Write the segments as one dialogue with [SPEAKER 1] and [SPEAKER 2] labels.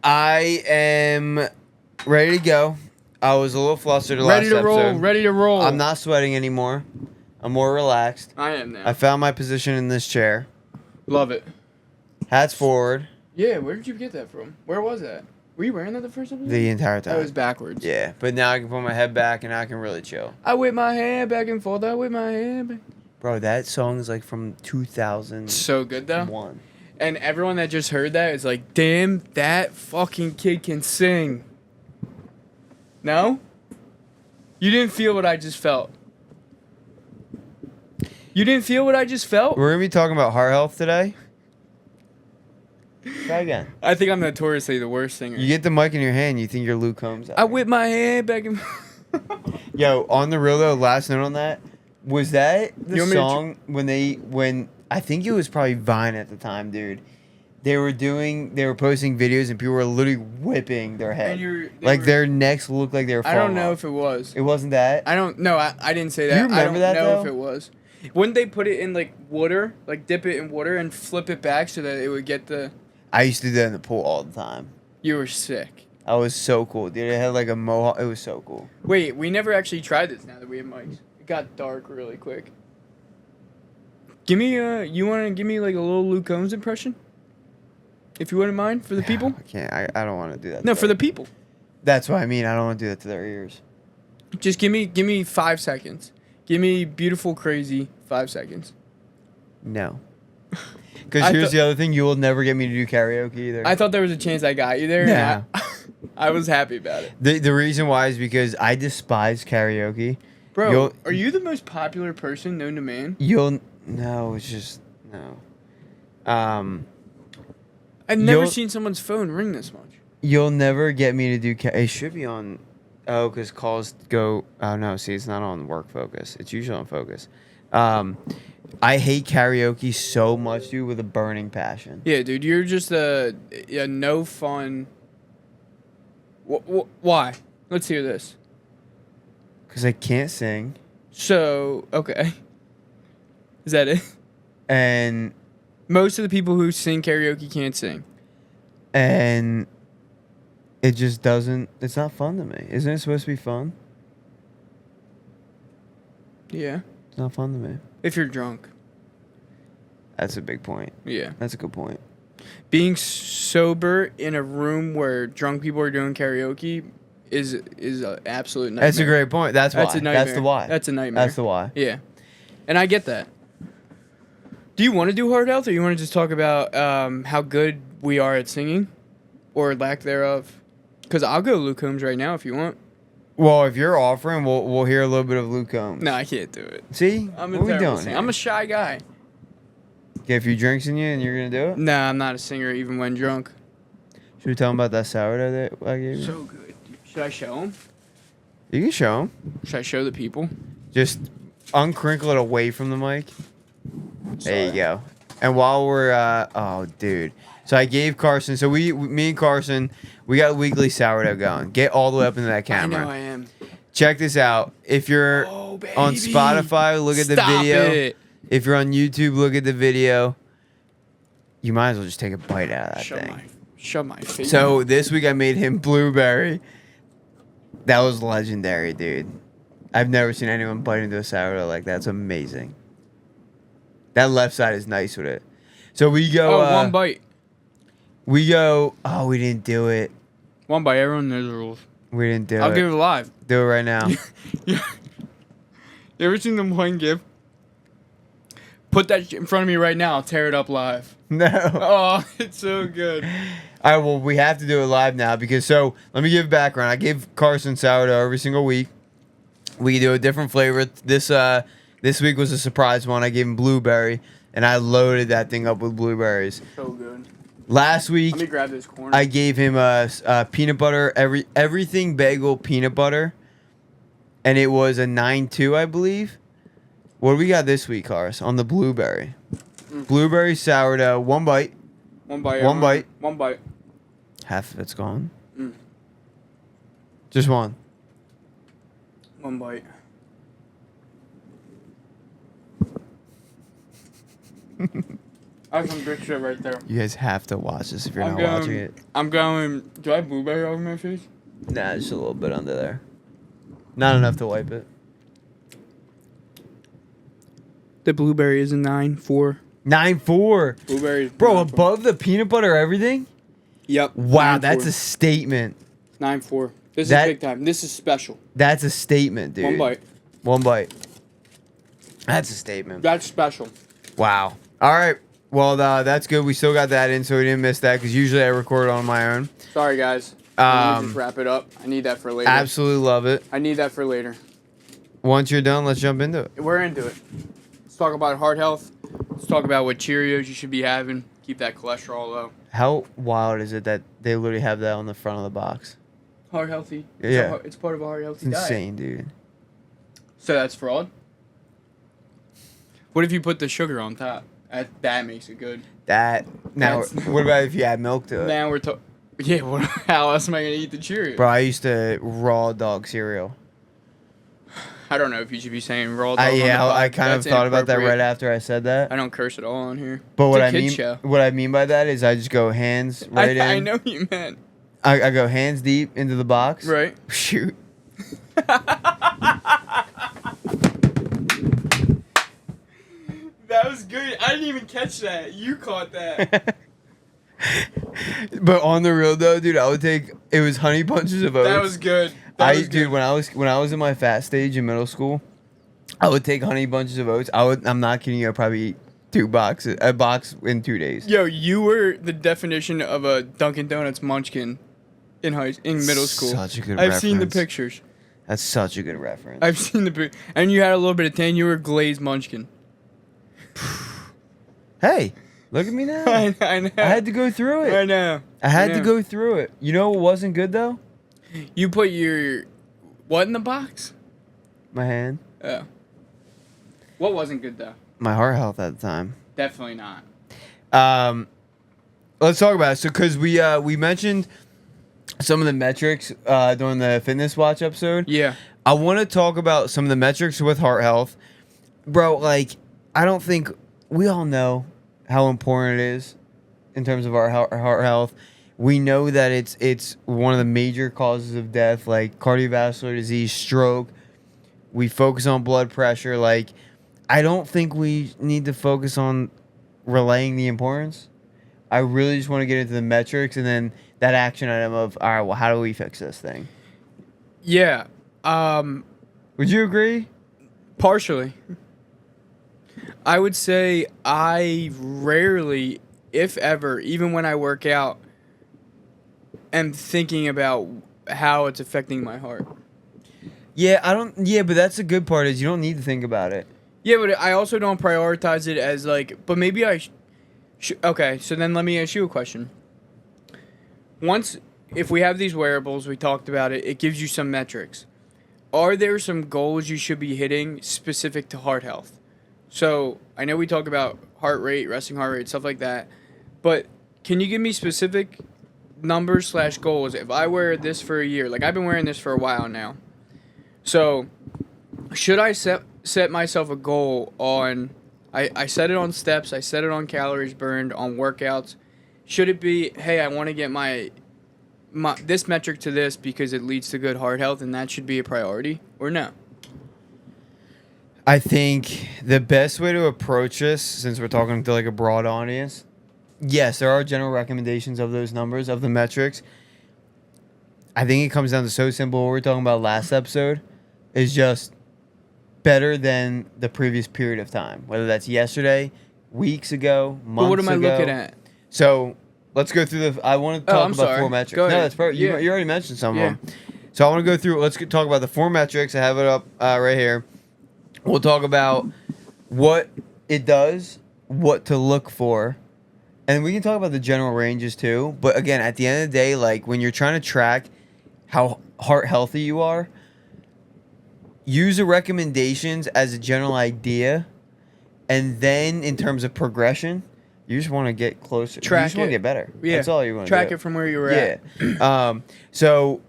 [SPEAKER 1] I am ready to go. I was a little flustered the last episode.
[SPEAKER 2] Ready to roll.
[SPEAKER 1] I'm not sweating anymore. I'm more relaxed.
[SPEAKER 2] I am now.
[SPEAKER 1] I found my position in this chair.
[SPEAKER 2] Love it.
[SPEAKER 1] Hats forward.
[SPEAKER 2] Yeah, where did you get that from? Where was that? Were you wearing that the first episode?
[SPEAKER 1] The entire time.
[SPEAKER 2] That was backwards.
[SPEAKER 1] Yeah, but now I can put my head back and I can really chill.
[SPEAKER 2] I whip my hair back and forth. I whip my hair back.
[SPEAKER 1] Bro, that song is like from 2001.
[SPEAKER 2] So good though. And everyone that just heard that is like, damn, that fucking kid can sing. No? You didn't feel what I just felt. You didn't feel what I just felt?
[SPEAKER 1] We're going to be talking about heart health today. Try again.
[SPEAKER 2] I think I'm notoriously the worst singer.
[SPEAKER 1] You get the mic in your hand, you think you're Luke Combs.
[SPEAKER 2] I whip my hair back and
[SPEAKER 1] Yo, on the real though, last note on that, was that the song when I think it was probably Vine at the time, dude. They were posting videos and people were literally whipping their head. Their necks looked like they were falling
[SPEAKER 2] I don't know
[SPEAKER 1] off.
[SPEAKER 2] if it was.
[SPEAKER 1] It wasn't that?
[SPEAKER 2] I don't know. I didn't say that.
[SPEAKER 1] You remember that,
[SPEAKER 2] I don't know
[SPEAKER 1] though?
[SPEAKER 2] if it was. Wouldn't they put it in like water, like dip it in water and flip it back so that it would get the...
[SPEAKER 1] I used to do that in the pool all the time.
[SPEAKER 2] You were sick.
[SPEAKER 1] I was so cool, dude. It had like a mohawk. It was so cool.
[SPEAKER 2] Wait, we never actually tried this now that we have mics. It got dark really quick. Give me you want to give me like a little Luke Combs impression? If you wouldn't mind, for the people?
[SPEAKER 1] I can't. I don't want to do that.
[SPEAKER 2] No, for the people.
[SPEAKER 1] That's what I mean. I don't want to do that to their ears.
[SPEAKER 2] Just give me 5 seconds. Give me beautiful, crazy 5 seconds.
[SPEAKER 1] No. Because here's the other thing. You will never get me to do karaoke either.
[SPEAKER 2] I thought there was a chance I got you there.
[SPEAKER 1] Nah.
[SPEAKER 2] I was happy about it.
[SPEAKER 1] The reason why is because I despise karaoke.
[SPEAKER 2] Bro, are you the most popular person known to man?
[SPEAKER 1] No, it's just, no.
[SPEAKER 2] I've never seen someone's phone ring this much.
[SPEAKER 1] You'll never get me to do it should be on, because calls go, oh no, see, it's not on work focus. It's usually on focus. I hate karaoke so much, dude, with a burning passion.
[SPEAKER 2] Yeah, dude, you're just a no fun. Why? Let's hear this.
[SPEAKER 1] Because I can't sing.
[SPEAKER 2] So, okay. Is that it?
[SPEAKER 1] And
[SPEAKER 2] most of the people who sing karaoke can't sing.
[SPEAKER 1] And it just doesn't, it's not fun to me. Isn't it supposed to be fun?
[SPEAKER 2] Yeah.
[SPEAKER 1] It's not fun to me.
[SPEAKER 2] If you're drunk.
[SPEAKER 1] That's a big point.
[SPEAKER 2] Yeah.
[SPEAKER 1] That's a good point.
[SPEAKER 2] Being sober in a room where drunk people are doing karaoke is an absolute nightmare.
[SPEAKER 1] That's a great point. That's why.
[SPEAKER 2] That's a nightmare.
[SPEAKER 1] That's the why.
[SPEAKER 2] That's a nightmare.
[SPEAKER 1] That's the why.
[SPEAKER 2] Yeah. And I get that. Do you want to do heart health, or you want to just talk about how good we are at singing? Or lack thereof? Because I'll go Luke Combs right now if you want.
[SPEAKER 1] Well, if you're offering, we'll hear a little bit of Luke Combs.
[SPEAKER 2] No, I can't do it.
[SPEAKER 1] See?
[SPEAKER 2] What
[SPEAKER 1] are we doing
[SPEAKER 2] here? I'm a shy guy.
[SPEAKER 1] Get a few drinks in you and you're going to do it?
[SPEAKER 2] Nah, I'm not a singer even when drunk.
[SPEAKER 1] Should we tell them about that sourdough that I gave you?
[SPEAKER 2] So good. Should I show them?
[SPEAKER 1] You can show them.
[SPEAKER 2] Should I show the people?
[SPEAKER 1] Just uncrinkle it away from the mic.
[SPEAKER 2] Sorry.
[SPEAKER 1] There you go. And while we're, oh, dude. So I gave Carson, so me and Carson, we got weekly sourdough going. Get all the way up into that camera.
[SPEAKER 2] I know I am.
[SPEAKER 1] Check this out. If you're on Spotify, look at the video.
[SPEAKER 2] It.
[SPEAKER 1] If you're on YouTube, look at the video. You might as well just take a bite out of that thing.
[SPEAKER 2] Shove my face.
[SPEAKER 1] So this week I made him blueberry. That was legendary, dude. I've never seen anyone bite into a sourdough like that. It's amazing. That left side is nice with it. So we go...
[SPEAKER 2] one bite.
[SPEAKER 1] We go... Oh, we didn't do it.
[SPEAKER 2] One bite. Everyone knows the rules.
[SPEAKER 1] We didn't do it.
[SPEAKER 2] I'll give it live.
[SPEAKER 1] Do it right now.
[SPEAKER 2] You ever seen the one give? Put that shit in front of me right now. I'll tear it up live.
[SPEAKER 1] No.
[SPEAKER 2] Oh, it's so good.
[SPEAKER 1] All right, well, we have to do it live now because, so, let me give background. I give Carson sourdough every single week. We do a different flavor. This week was a surprise one. I gave him blueberry, and I loaded that thing up with blueberries.
[SPEAKER 2] So good.
[SPEAKER 1] Last week,
[SPEAKER 2] let me grab this corner.
[SPEAKER 1] I gave him a peanut butter, everything bagel peanut butter, and it was a 9.2, I believe. What do we got this week, Cars, on the blueberry? Blueberry sourdough, one bite.
[SPEAKER 2] One bite.
[SPEAKER 1] One bite.
[SPEAKER 2] One bite.
[SPEAKER 1] Half of it's gone. Just one.
[SPEAKER 2] One bite. I have some good shit right there.
[SPEAKER 1] You guys have to watch this if you're not watching it.
[SPEAKER 2] I'm going. Do I have blueberry over my face?
[SPEAKER 1] Nah, just a little bit under there. Not enough to wipe it.
[SPEAKER 2] The blueberry is a 9.4.
[SPEAKER 1] 9.4.
[SPEAKER 2] Blueberry.
[SPEAKER 1] Bro, above the peanut butter, everything.
[SPEAKER 2] Yep.
[SPEAKER 1] Wow,
[SPEAKER 2] 9.4.
[SPEAKER 1] that's a statement.
[SPEAKER 2] 9.4. This is big time. This is special.
[SPEAKER 1] That's a statement, dude.
[SPEAKER 2] One bite.
[SPEAKER 1] One bite. That's a statement.
[SPEAKER 2] That's special.
[SPEAKER 1] Wow. All right. Well, that's good. We still got that in, so we didn't miss that because usually I record on my own.
[SPEAKER 2] Sorry, guys. Just wrap it up. I need that for later.
[SPEAKER 1] Absolutely love it.
[SPEAKER 2] I need that for later.
[SPEAKER 1] Once you're done, let's jump into it.
[SPEAKER 2] We're into it. Let's talk about heart health. Let's talk about what Cheerios you should be having. Keep that cholesterol low.
[SPEAKER 1] How wild is it that they literally have that on the front of the box?
[SPEAKER 2] Heart healthy.
[SPEAKER 1] Yeah.
[SPEAKER 2] It's part of a heart healthy
[SPEAKER 1] It's
[SPEAKER 2] diet.
[SPEAKER 1] insane, dude.
[SPEAKER 2] So that's fraud? What if you put the sugar on top? That makes it good.
[SPEAKER 1] What about if you add milk to it?
[SPEAKER 2] Now we're talking. Yeah, how else am I going to eat the Cheerios?
[SPEAKER 1] Bro, I used to raw dog cereal.
[SPEAKER 2] I don't know if you should be saying raw dog.
[SPEAKER 1] I kind of thought about that right after I said that.
[SPEAKER 2] I don't curse at all on here.
[SPEAKER 1] But
[SPEAKER 2] It's
[SPEAKER 1] what I mean by that is I just go hands right in.
[SPEAKER 2] I know what you meant.
[SPEAKER 1] I go hands deep into the box.
[SPEAKER 2] Right.
[SPEAKER 1] Shoot.
[SPEAKER 2] That was good. I didn't even catch that. You caught that.
[SPEAKER 1] But on the real though, dude, I would take it was honey bunches of oats.
[SPEAKER 2] That was good.
[SPEAKER 1] Dude, when I was in my fat stage in middle school, I would take honey bunches of oats. I'm not kidding you, I'd probably eat a box in 2 days.
[SPEAKER 2] Yo, you were the definition of a Dunkin' Donuts munchkin in middle school.
[SPEAKER 1] Such a good
[SPEAKER 2] I've
[SPEAKER 1] reference.
[SPEAKER 2] seen the pictures.
[SPEAKER 1] That's such a good reference.
[SPEAKER 2] I've seen the pictures. And you had a little bit of tan. You were a glazed munchkin.
[SPEAKER 1] Hey, look at me now.
[SPEAKER 2] I know.
[SPEAKER 1] I had to go through it.
[SPEAKER 2] I know.
[SPEAKER 1] I had to go through it. You know what wasn't good though?
[SPEAKER 2] You put your what in the box?
[SPEAKER 1] My hand.
[SPEAKER 2] Oh. What wasn't good though?
[SPEAKER 1] My heart health at the time.
[SPEAKER 2] Definitely not.
[SPEAKER 1] Let's talk about it. So, because we mentioned some of the metrics during the Fitness Watch episode.
[SPEAKER 2] Yeah.
[SPEAKER 1] I want to talk about some of the metrics with heart health. Bro, like, I don't think we all know how important it is in terms of our heart health. We know that it's one of the major causes of death, like cardiovascular disease, stroke. We focus on blood pressure. Like, I don't think we need to focus on relaying the importance. I really just want to get into the metrics and then that action item of, all right, well, how do we fix this thing?
[SPEAKER 2] Yeah.
[SPEAKER 1] Would you agree?
[SPEAKER 2] Partially. I would say I rarely, if ever, even when I work out, am thinking about how it's affecting my heart.
[SPEAKER 1] Yeah, but that's the good part is you don't need to think about it.
[SPEAKER 2] Yeah, but I also don't prioritize it as like, but maybe I okay, so then let me ask you a question. If we have these wearables, we talked about it, it gives you some metrics. Are there some goals you should be hitting specific to heart health? So I know we talk about heart rate, resting heart rate, stuff like that, but can you give me specific numbers / goals? If I wear this for a year, like I've been wearing this for a while now, so should I set myself a goal on, I set it on steps, I set it on calories burned, on workouts. Should it be, hey, I want to get my this metric to this because it leads to good heart health and that should be a priority, or no?
[SPEAKER 1] I think the best way to approach this, since we're talking to like a broad audience, yes, there are general recommendations of those numbers, of the metrics. I think it comes down to so simple. What we were talking about last episode is just better than the previous period of time, whether that's yesterday, weeks ago, months ago.
[SPEAKER 2] But what am I looking at?
[SPEAKER 1] So let's go through I want to talk about 4 metrics.
[SPEAKER 2] Go ahead.
[SPEAKER 1] No, that's perfect.
[SPEAKER 2] Yeah.
[SPEAKER 1] You already mentioned some of them. So I want to go through. Let's talk about the 4 metrics. I have it up right here. We'll talk about what it does, what to look for, and we can talk about the general ranges too. But again, at the end of the day, like when you're trying to track how heart healthy you are, use the recommendations as a general idea, and then in terms of progression, you just want to get closer.
[SPEAKER 2] Track
[SPEAKER 1] you just want to get better.
[SPEAKER 2] Yeah.
[SPEAKER 1] That's all you want to
[SPEAKER 2] Track
[SPEAKER 1] do.
[SPEAKER 2] it from where you were at.
[SPEAKER 1] Yeah. So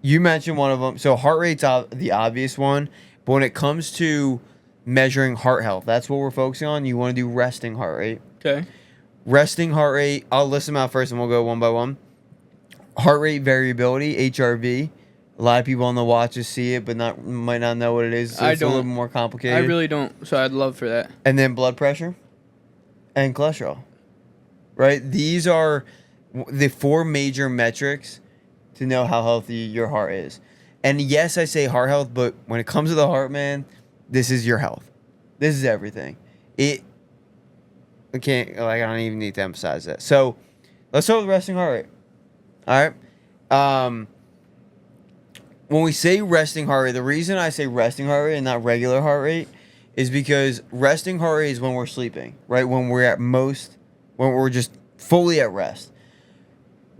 [SPEAKER 1] you mentioned one of them. So heart rate's the obvious one. But when it comes to measuring heart health, that's what we're focusing on. You want to do resting heart rate.
[SPEAKER 2] Okay.
[SPEAKER 1] Resting heart rate, I'll list them out first and we'll go one by one. Heart rate variability, HRV. A lot of people on the watches see it, but might not know what it is. So it's a little more complicated.
[SPEAKER 2] I really don't, so I'd love for that.
[SPEAKER 1] And then blood pressure and cholesterol. Right? These are the 4 major metrics to know how healthy your heart is. And yes, I say heart health, but when it comes to the heart, man, this is your health. This is everything. I don't even need to emphasize that. So let's start with resting heart rate. All right. When we say resting heart rate, the reason I say resting heart rate and not regular heart rate is because resting heart rate is when we're sleeping, right? When we're just fully at rest.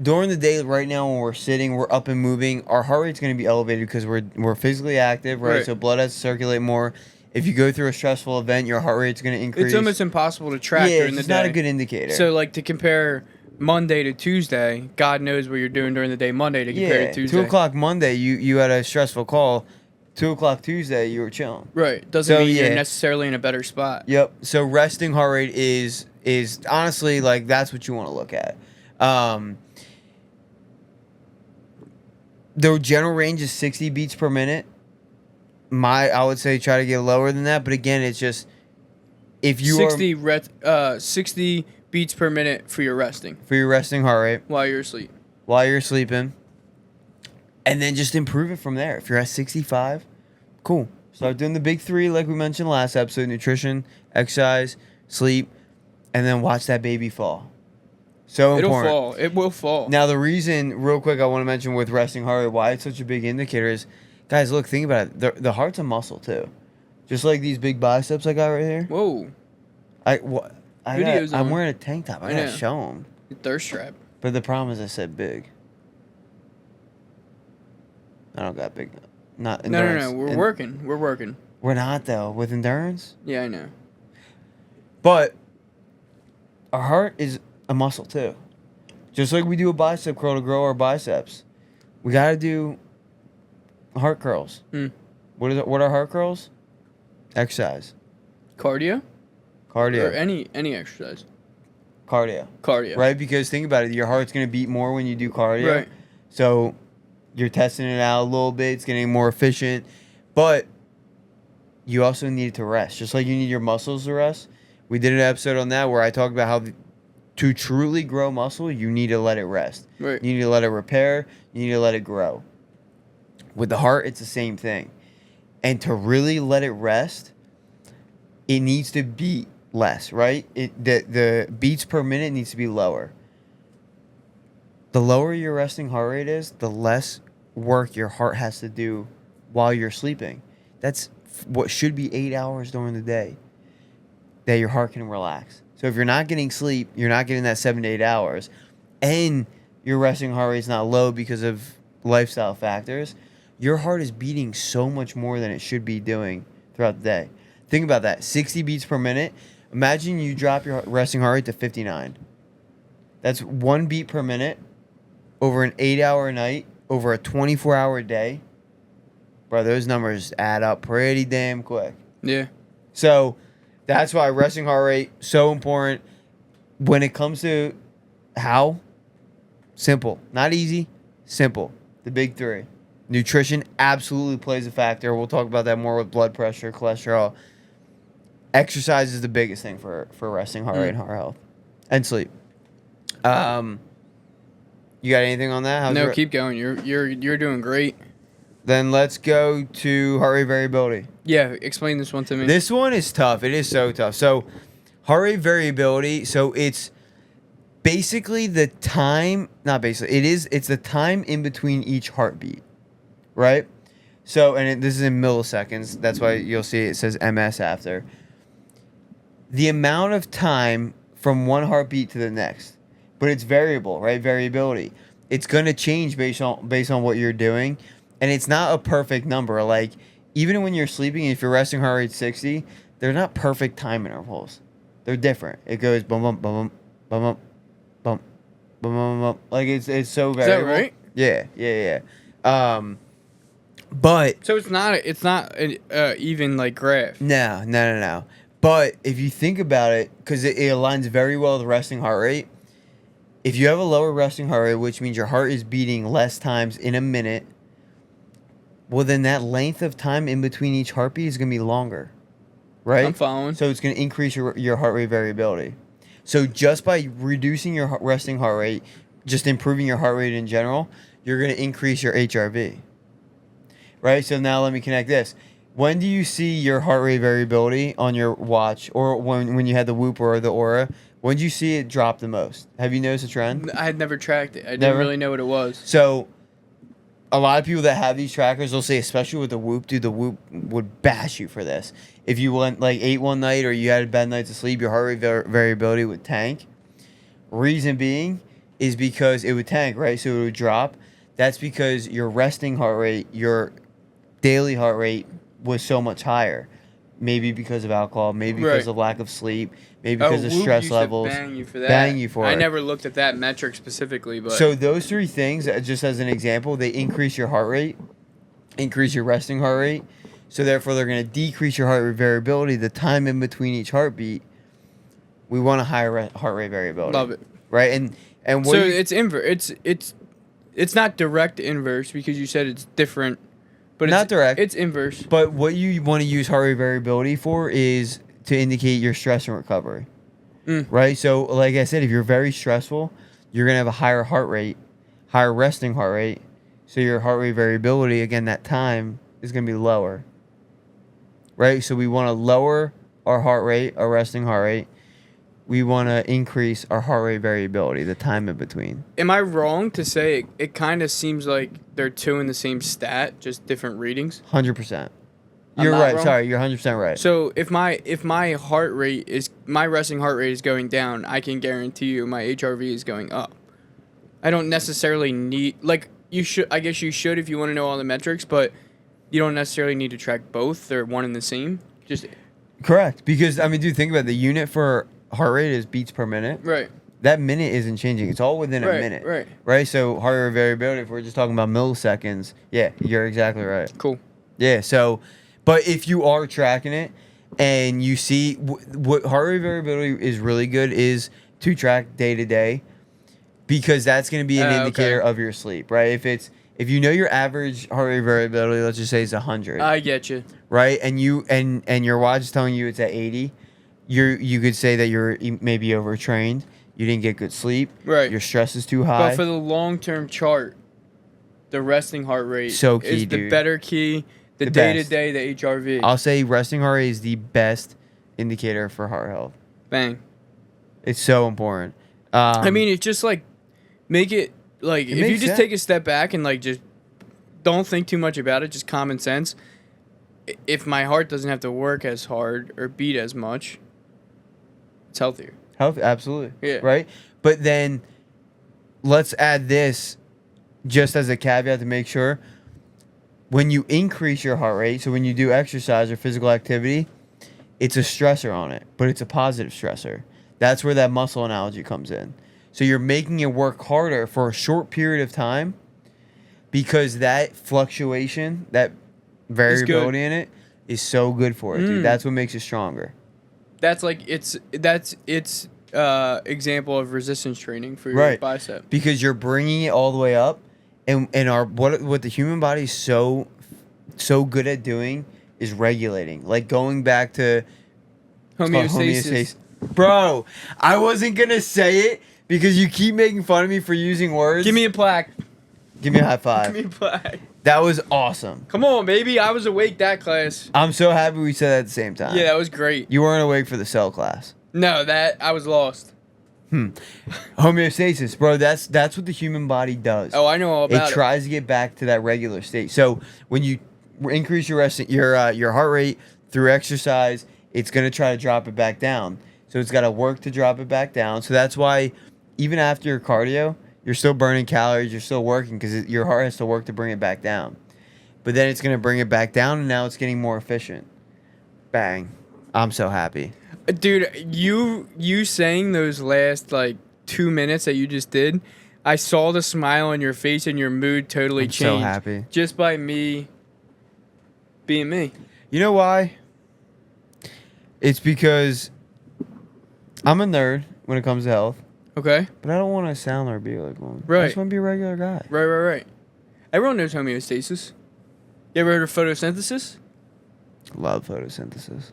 [SPEAKER 1] During the day, right now, when we're sitting, we're up and moving, our heart rate's going to be elevated because we're physically active, right? So blood has to circulate more. If you go through a stressful event, your heart rate's going to increase.
[SPEAKER 2] It's almost impossible to track during the day.
[SPEAKER 1] It's not a good indicator.
[SPEAKER 2] So, like, to compare Monday to Tuesday, God knows what you're doing during the day Monday to compare to Tuesday.
[SPEAKER 1] 2 o'clock Monday, you had a stressful call. 2 o'clock Tuesday, you were chilling.
[SPEAKER 2] Right. Doesn't mean you're necessarily in a better spot.
[SPEAKER 1] Yep. So resting heart rate is honestly, like, that's what you want to look at. The general range is 60 beats per minute. I would say try to get lower than that, but again, it's just if you
[SPEAKER 2] 60 beats per minute for your resting
[SPEAKER 1] heart rate
[SPEAKER 2] while you're asleep.
[SPEAKER 1] While you're sleeping, and then just improve it from there. If you're at 65, cool. Start doing the big 3 like we mentioned last episode: nutrition, exercise, sleep, and then watch that baby fall. So important.
[SPEAKER 2] It'll fall. It will fall.
[SPEAKER 1] Now, the reason, real quick, I want to mention with resting heart rate, why it's such a big indicator is, guys, look, think about it. The heart's a muscle, too. Just like these big biceps I got right here.
[SPEAKER 2] Whoa.
[SPEAKER 1] I'm wearing a tank top. I gotta show them.
[SPEAKER 2] Thirst trap.
[SPEAKER 1] But the problem is I said big. I don't got big. Not endurance.
[SPEAKER 2] No. We're working.
[SPEAKER 1] We're not, though. With endurance?
[SPEAKER 2] Yeah, I know.
[SPEAKER 1] But our heart is a muscle, too. Just like we do a bicep curl to grow our biceps. We got to do heart curls. What are heart curls? Exercise.
[SPEAKER 2] Cardio. Or any exercise.
[SPEAKER 1] Cardio. Right? Because think about it. Your heart's going to beat more when you do cardio.
[SPEAKER 2] Right.
[SPEAKER 1] So you're testing it out a little bit. It's getting more efficient. But you also need to rest. Just like you need your muscles to rest. We did an episode on that where I talked about how to truly grow muscle, you need to let it rest.
[SPEAKER 2] Right.
[SPEAKER 1] You need to let it repair. You need to let it grow. With the heart, it's the same thing. And to really let it rest, it needs to beat less, right? The beats per minute needs to be lower. The lower your resting heart rate is, the less work your heart has to do while you're sleeping. That's what should be 8 hours during the day that your heart can relax. So if you're not getting sleep, you're not getting that 7 to 8 hours, and your resting heart rate is not low because of lifestyle factors, your heart is beating so much more than it should be doing throughout the day. Think about that. 60 beats per minute. Imagine you drop your resting heart rate to 59. That's 1 beat per minute over an 8-hour night, over a 24-hour day. Bro, those numbers add up pretty damn quick.
[SPEAKER 2] Yeah.
[SPEAKER 1] So that's why resting heart rate so important. When it comes to how, simple. Not easy, simple. The big 3. Nutrition absolutely plays a factor. We'll talk about that more with blood pressure, cholesterol. Exercise is the biggest thing for resting heart rate and heart health. And sleep. You got anything on that?
[SPEAKER 2] No, keep going. You're doing great.
[SPEAKER 1] Then let's go to heart rate variability.
[SPEAKER 2] Yeah, explain this one to me.
[SPEAKER 1] This one is tough. It is so tough. So heart rate variability, so it's basically the time, not basically, it's the time in between each heartbeat, right? So, this is in milliseconds. That's why you'll see it says MS after. The amount of time from one heartbeat to the next. But it's variable, right? Variability. It's going to change based on what you're doing. And it's not a perfect number. Like, even when you're sleeping, if your resting heart rate's 60, they're not perfect time intervals. They're different. It goes bum bum bum bum bum bum bum bum bum. Like, it's so variable.
[SPEAKER 2] Is that right?
[SPEAKER 1] Yeah. But
[SPEAKER 2] so it's not an even like graph.
[SPEAKER 1] No. But if you think about it, because it aligns very well with resting heart rate, if you have a lower resting heart rate, which means your heart is beating less times in a minute, well, then that length of time in between each heartbeat is going to be longer, right?
[SPEAKER 2] I'm following.
[SPEAKER 1] So it's going to increase your heart rate variability. So just by reducing your resting heart rate, just improving your heart rate in general, you're going to increase your HRV, right? So now let me connect this. When do you see your heart rate variability on your watch, or when you had the Whoop or the Aura? When do you see it drop the most? Have you noticed a trend?
[SPEAKER 2] I had never tracked it. I didn't really know what it was.
[SPEAKER 1] So a lot of people that have these trackers, they'll say, especially with the Whoop, dude, the Whoop would bash you for this. If you went like ate one night or you had bad nights of sleep, your heart rate variability would tank. Reason being is because it would tank, right? So it would drop. That's because your resting heart rate, your daily heart rate was so much higher. Maybe because of alcohol, maybe because of lack of sleep, maybe because of stress levels.
[SPEAKER 2] Bang you for that.
[SPEAKER 1] Bang you for it.
[SPEAKER 2] I never looked at that metric specifically, but
[SPEAKER 1] so those three things, just as an example, they increase your heart rate, increase your resting heart rate. So therefore, they're going to decrease your heart rate variability. The time in between each heartbeat, we want a higher heart rate variability.
[SPEAKER 2] Love it.
[SPEAKER 1] Right, and what
[SPEAKER 2] so it's inverse. It's not direct inverse because you said it's different. But
[SPEAKER 1] not direct.
[SPEAKER 2] It's inverse.
[SPEAKER 1] But what you want to use heart rate variability for is to indicate your stress and recovery. Right? So, like I said, if you're very stressful, you're going to have a higher heart rate, higher resting heart rate. So your heart rate variability, again, that time is going to be lower. Right? So we want to lower our heart rate, our resting heart rate. We want to increase our heart rate variability, the time in between.
[SPEAKER 2] Am I wrong to say it kind of seems like they're two in the same stat, just different readings?
[SPEAKER 1] 100%. You're right. Wrong? Sorry, you're 100% right.
[SPEAKER 2] So if my heart rate is my resting heart rate is going down, I can guarantee you my HRV is going up. I don't necessarily need you should. I guess you should if you want to know all the metrics, but you don't necessarily need to track both. They're one and the same. Just
[SPEAKER 1] correct, because I mean, dude, think about it. The unit for heart rate is beats per minute.
[SPEAKER 2] Right.
[SPEAKER 1] That minute isn't changing. It's all within a minute.
[SPEAKER 2] Right.
[SPEAKER 1] Right. So heart rate variability, if we're just talking about milliseconds, yeah, you're exactly right.
[SPEAKER 2] Cool.
[SPEAKER 1] Yeah. So, but if you are tracking it and you see what heart rate variability is really good is to track day to day, because that's going to be an indicator of your sleep, right? If you know your average heart rate variability, let's just say it's 100.
[SPEAKER 2] I get you.
[SPEAKER 1] Right, and your watch is telling you it's at 80. You could say that you're maybe overtrained. You didn't get good sleep.
[SPEAKER 2] Right.
[SPEAKER 1] Your stress is too high.
[SPEAKER 2] But for the long-term chart, the resting heart rate
[SPEAKER 1] so key,
[SPEAKER 2] is the
[SPEAKER 1] dude.
[SPEAKER 2] better key. The day-to-day, the HRV.
[SPEAKER 1] I'll say resting heart rate is the best indicator for heart health.
[SPEAKER 2] Bang.
[SPEAKER 1] It's so important.
[SPEAKER 2] I mean, it's just like, make it, like, if you just take a step back and, like, just don't think too much about it, just common sense. If my heart doesn't have to work as hard or beat as much, it's healthier.
[SPEAKER 1] Absolutely.
[SPEAKER 2] Yeah.
[SPEAKER 1] Right? But then let's add this just as a caveat to make sure. When you increase your heart rate, so when you do exercise or physical activity, it's a stressor on it, but it's a positive stressor. That's where that muscle analogy comes in. So you're making it work harder for a short period of time because that fluctuation, that variability in it is so good for it, dude. That's what makes it stronger.
[SPEAKER 2] That's like it's example of resistance training for your bicep.
[SPEAKER 1] Because you're bringing it all the way up, and our what the human body is so good at doing is regulating. Like going back to
[SPEAKER 2] homeostasis.
[SPEAKER 1] Bro, I wasn't gonna say it because you keep making fun of me for using words.
[SPEAKER 2] Give me a plaque.
[SPEAKER 1] Give me a high five.
[SPEAKER 2] Give me a plaque.
[SPEAKER 1] That was awesome.
[SPEAKER 2] Come on, baby. I was awake that class.
[SPEAKER 1] I'm so happy we said that at the same time.
[SPEAKER 2] Yeah, that was great.
[SPEAKER 1] You weren't awake for the cell class.
[SPEAKER 2] No, I was lost.
[SPEAKER 1] Homeostasis, bro. That's what the human body does.
[SPEAKER 2] Oh, I know all about it.
[SPEAKER 1] It tries to get back to that regular state. So when you increase your heart rate through exercise, it's gonna try to drop it back down. So it's got to work to drop it back down. So that's why even after your cardio, you're still burning calories. You're still working because your heart has to work to bring it back down. But then it's gonna bring it back down, and now it's getting more efficient. Bang! I'm so happy.
[SPEAKER 2] Dude, you saying those last like 2 minutes that you just did, I saw the smile on your face and your mood totally changed.
[SPEAKER 1] So happy.
[SPEAKER 2] Just by me being me.
[SPEAKER 1] You know why? It's because I'm a nerd when it comes to health,
[SPEAKER 2] Okay.
[SPEAKER 1] but I don't want to sound or be like one.
[SPEAKER 2] Right.
[SPEAKER 1] I just want to be a regular guy.
[SPEAKER 2] Right. Everyone knows homeostasis. You ever heard of photosynthesis?
[SPEAKER 1] Love photosynthesis.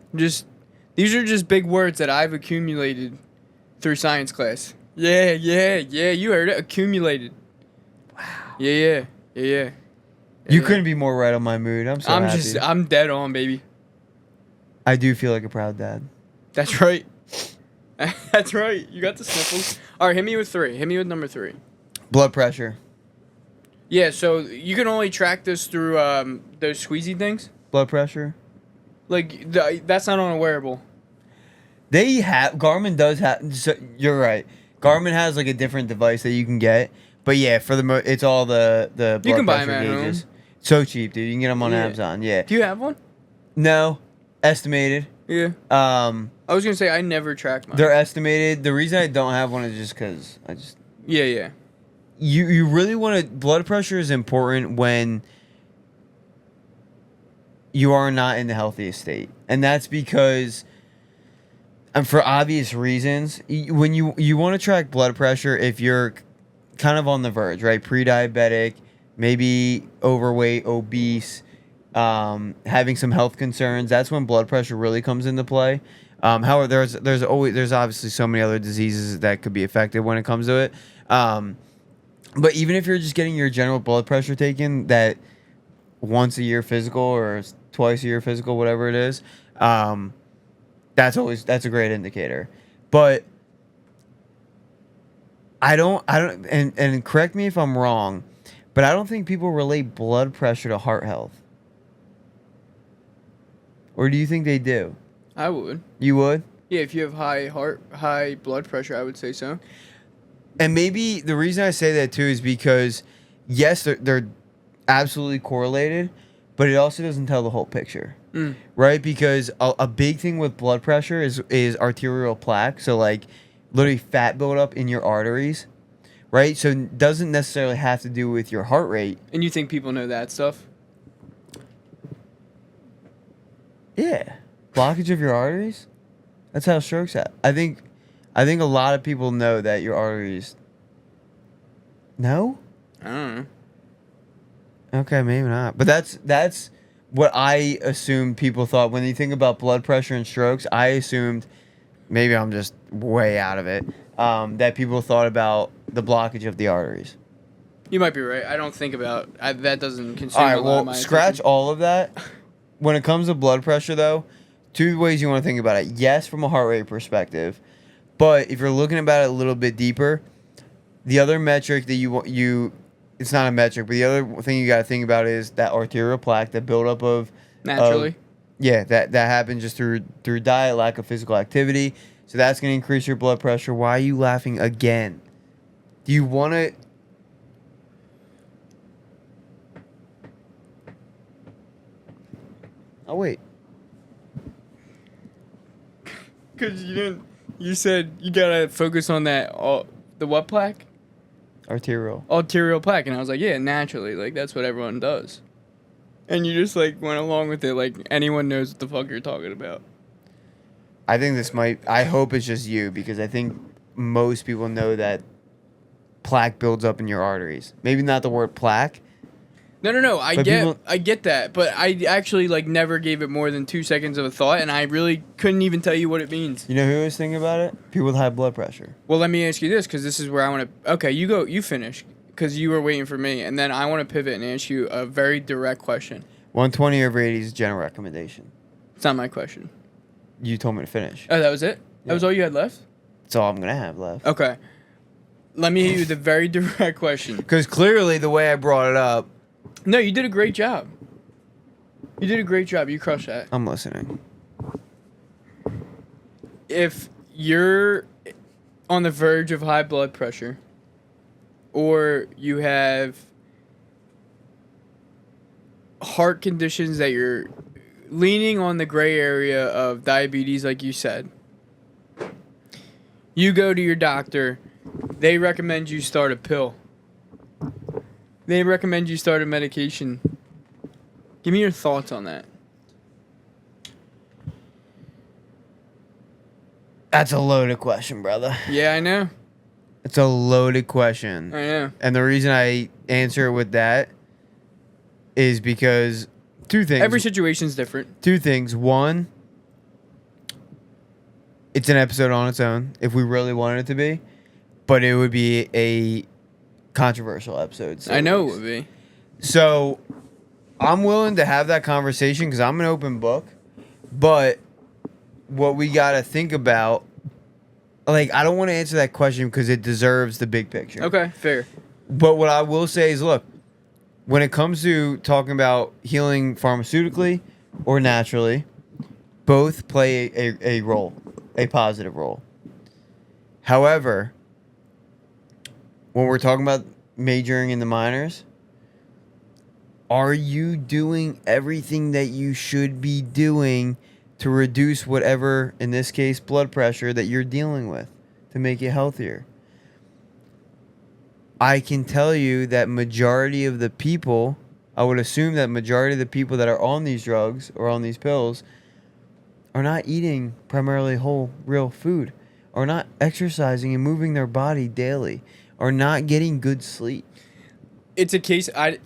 [SPEAKER 2] These are just big words that I've accumulated through science class. Yeah. You heard it. Accumulated.
[SPEAKER 1] Wow.
[SPEAKER 2] Yeah.
[SPEAKER 1] You couldn't be more right on my mood. I'm so happy.
[SPEAKER 2] I'm dead on, baby.
[SPEAKER 1] I do feel like a proud dad.
[SPEAKER 2] That's right. That's right. You got the sniffles. All right, hit me with 3. Hit me with number 3.
[SPEAKER 1] Blood pressure.
[SPEAKER 2] Yeah, so you can only track this through those squeezy things.
[SPEAKER 1] Blood pressure.
[SPEAKER 2] Like that's not on a wearable.
[SPEAKER 1] Garmin does have. So you're right. Garmin has like a different device that you can get. But yeah, for it's all the blood
[SPEAKER 2] you can buy
[SPEAKER 1] pressure
[SPEAKER 2] them at
[SPEAKER 1] gauges.
[SPEAKER 2] home.
[SPEAKER 1] So cheap, dude. You can get them on Amazon. Yeah.
[SPEAKER 2] Do you have one?
[SPEAKER 1] No, estimated.
[SPEAKER 2] Yeah. I was gonna say I never track mine.
[SPEAKER 1] They're estimated. The reason I don't have one is just because I just.
[SPEAKER 2] Yeah.
[SPEAKER 1] You really want to. Blood pressure is important when you are not in the healthiest state, and that's because. And for obvious reasons, when you want to track blood pressure if you're kind of on the verge, right? Pre-diabetic, maybe overweight, obese, having some health concerns. That's when blood pressure really comes into play. However, there's obviously so many other diseases that could be affected when it comes to it. But even if you're just getting your general blood pressure taken, that once a year physical or twice a year physical, whatever it is, that's a great indicator. But I don't and correct me if I'm wrong, but I don't think people relate blood pressure to heart health. Or do you think they do?
[SPEAKER 2] I would.
[SPEAKER 1] You would?
[SPEAKER 2] Yeah, if you have high blood pressure, I would say so.
[SPEAKER 1] And maybe the reason I say that too is because yes, they're absolutely correlated, but it also doesn't tell the whole picture. Right? Because a big thing with blood pressure is arterial plaque. So like literally fat buildup in your arteries. Right? So it doesn't necessarily have to do with your heart rate.
[SPEAKER 2] And you think people know that stuff?
[SPEAKER 1] Yeah. Blockage of your arteries? That's how strokes happen. I think a lot of people know that your arteries. No?
[SPEAKER 2] I don't know.
[SPEAKER 1] Okay, maybe not. But that's what I assumed people thought when you think about blood pressure and strokes. I assumed, maybe I'm just way out of it, that people thought about the blockage of the arteries.
[SPEAKER 2] You might be right. I don't think about that. Doesn't consume.
[SPEAKER 1] All right,
[SPEAKER 2] a lot of my
[SPEAKER 1] scratch
[SPEAKER 2] attention.
[SPEAKER 1] all of that. When it comes to blood pressure, though, 2 ways you want to think about it. Yes, from a heart rate perspective, but if you're looking about it a little bit deeper, the other metric that you it's not a metric, but the other thing you got to think about is that arterial plaque, the buildup of
[SPEAKER 2] Naturally.
[SPEAKER 1] That happens just through diet, lack of physical activity. So that's going to increase your blood pressure. Why are you laughing again? Do you want to? Oh wait.
[SPEAKER 2] Because you didn't. You said you gotta focus on that. The what plaque? Arterial plaque, and I was like, yeah, naturally, like that's what everyone does. And you just like went along with it, like anyone knows what the fuck you're talking about.
[SPEAKER 1] I think I hope it's just you, because I think most people know that plaque builds up in your arteries. Maybe not the word plaque.
[SPEAKER 2] No. I get that, but I actually like never gave it more than 2 seconds of a thought, and I really couldn't even tell you what it means.
[SPEAKER 1] You know who was thinking about it? People with high blood pressure.
[SPEAKER 2] Well, let me ask you this, because this is where I want to. Okay, you go. You finish, because you were waiting for me, and then I want to pivot and ask you a very direct question.
[SPEAKER 1] 120 over 80 is a general recommendation.
[SPEAKER 2] It's not my question.
[SPEAKER 1] You told me to finish.
[SPEAKER 2] Oh, that was it?
[SPEAKER 1] Yeah.
[SPEAKER 2] That was all you had left?
[SPEAKER 1] That's all I'm gonna have left.
[SPEAKER 2] Okay. Let me hit you with a very direct question.
[SPEAKER 1] Because clearly the way I brought it up.
[SPEAKER 2] No, you did a great job. You did a great job. You crushed that.
[SPEAKER 1] I'm listening.
[SPEAKER 2] If you're on the verge of high blood pressure, or you have heart conditions that you're leaning on the gray area of diabetes, like you said, you go to your doctor, they recommend you start a pill. They recommend you start a medication. Give me your thoughts on that.
[SPEAKER 1] That's a loaded question, brother.
[SPEAKER 2] Yeah, I know.
[SPEAKER 1] It's a loaded question.
[SPEAKER 2] I know.
[SPEAKER 1] And the reason I answer it with that is because two things.
[SPEAKER 2] Every situation's different.
[SPEAKER 1] Two things. One, it's an episode on its own if we really wanted it to be, but it would be a controversial episode.
[SPEAKER 2] I know it would be.
[SPEAKER 1] So I'm willing to have that conversation because I'm an open book, but what we got to think about, like, I don't want to answer that question because it deserves the big picture.
[SPEAKER 2] Okay, fair.
[SPEAKER 1] But what I will say is, look, when it comes to talking about healing pharmaceutically or naturally, both play a role, a positive role. However, when we're talking about majoring in the minors, are you doing everything that you should be doing to reduce whatever, in this case, blood pressure that you're dealing with to make it healthier? I can tell you that majority of the people, I would assume that majority of the people that are on these drugs or on these pills are not eating primarily whole, real food, are not exercising and moving their body daily, are not getting good sleep.
[SPEAKER 2] It's a case, I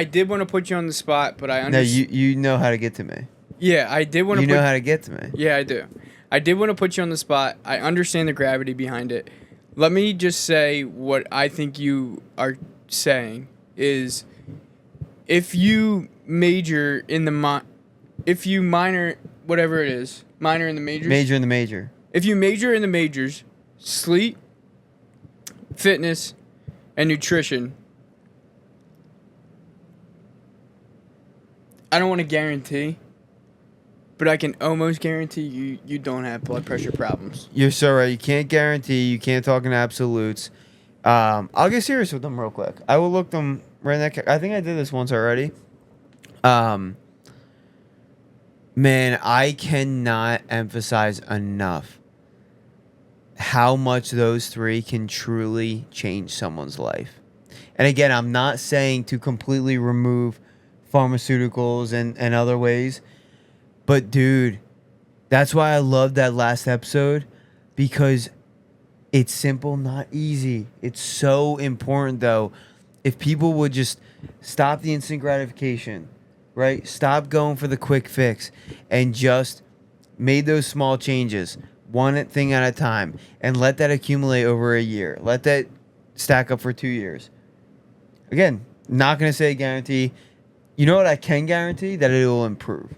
[SPEAKER 2] did want to put you on the spot, but I understand.
[SPEAKER 1] No, you know how to get to me.
[SPEAKER 2] Yeah, I did want to
[SPEAKER 1] You know how to get to me.
[SPEAKER 2] Yeah, I do. I did want to put you on the spot. I understand the gravity behind it. Let me just say what I think you are saying is if you major in the if you minor, whatever it is, minor in the majors.
[SPEAKER 1] Major in the major.
[SPEAKER 2] If you major in the majors, sleep, fitness, and nutrition, I don't want to guarantee, but I can almost guarantee you don't have blood pressure problems.
[SPEAKER 1] You're so right. You can't guarantee. You can't talk in absolutes. I'll get serious with them real quick. I will look them right in that. I think I did this once already. Man, I cannot emphasize enough how much those three can truly change someone's life. And again, I'm not saying to completely remove pharmaceuticals and other ways. But, dude, that's why I love that last episode, because it's simple, not easy. It's so important, though. If people would just stop the instant gratification, right? Stop going for the quick fix and just made those small changes, one thing at a time, and let that accumulate over a year. Let that stack up for 2 years. Again, not going to say guarantee. You know what I can guarantee? That it will improve.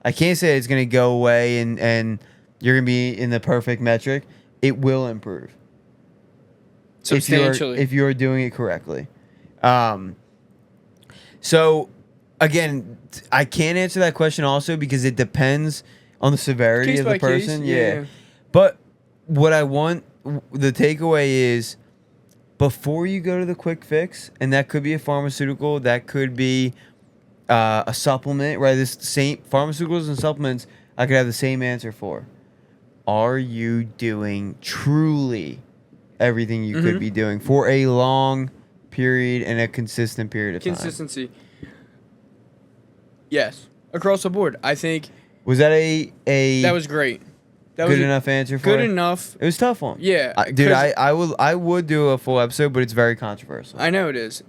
[SPEAKER 1] I can't say it's going to go away and you're going to be in the perfect metric. It will improve.
[SPEAKER 2] Substantially.
[SPEAKER 1] If you're doing it correctly. So, again, I can't answer that question also because it depends on the severity
[SPEAKER 2] Case
[SPEAKER 1] of the
[SPEAKER 2] by
[SPEAKER 1] person.
[SPEAKER 2] case, yeah.
[SPEAKER 1] But what I want, the takeaway is, before you go to the quick fix, and that could be a pharmaceutical, that could be a supplement, right? This same pharmaceuticals and supplements, I could have the same answer for. Are you doing truly everything you could be doing for a long period and a consistent period of time?
[SPEAKER 2] Consistency. Yes, across the board. I think.
[SPEAKER 1] Was that a
[SPEAKER 2] that was great. That
[SPEAKER 1] good
[SPEAKER 2] was
[SPEAKER 1] enough answer for
[SPEAKER 2] good
[SPEAKER 1] it?
[SPEAKER 2] enough.
[SPEAKER 1] It was a tough one.
[SPEAKER 2] Yeah,
[SPEAKER 1] dude, I would do a full episode, but it's very controversial.
[SPEAKER 2] I know it is,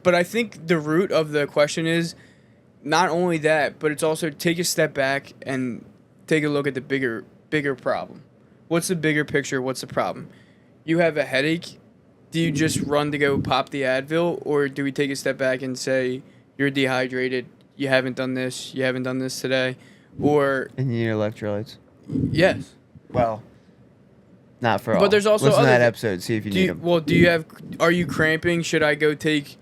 [SPEAKER 2] but I think the root of the question is not only that, but it's also take a step back and take a look at the bigger problem. What's the bigger picture? What's the problem? You have a headache. Do you just run to go pop the Advil, or do we take a step back and say you're dehydrated? You haven't done this. You haven't done this today, or
[SPEAKER 1] and you need electrolytes.
[SPEAKER 2] Yes.
[SPEAKER 1] Well, not for all.
[SPEAKER 2] But there's also
[SPEAKER 1] listen to
[SPEAKER 2] other
[SPEAKER 1] that episode. See if you need them.
[SPEAKER 2] Well, are you cramping? Should I go take,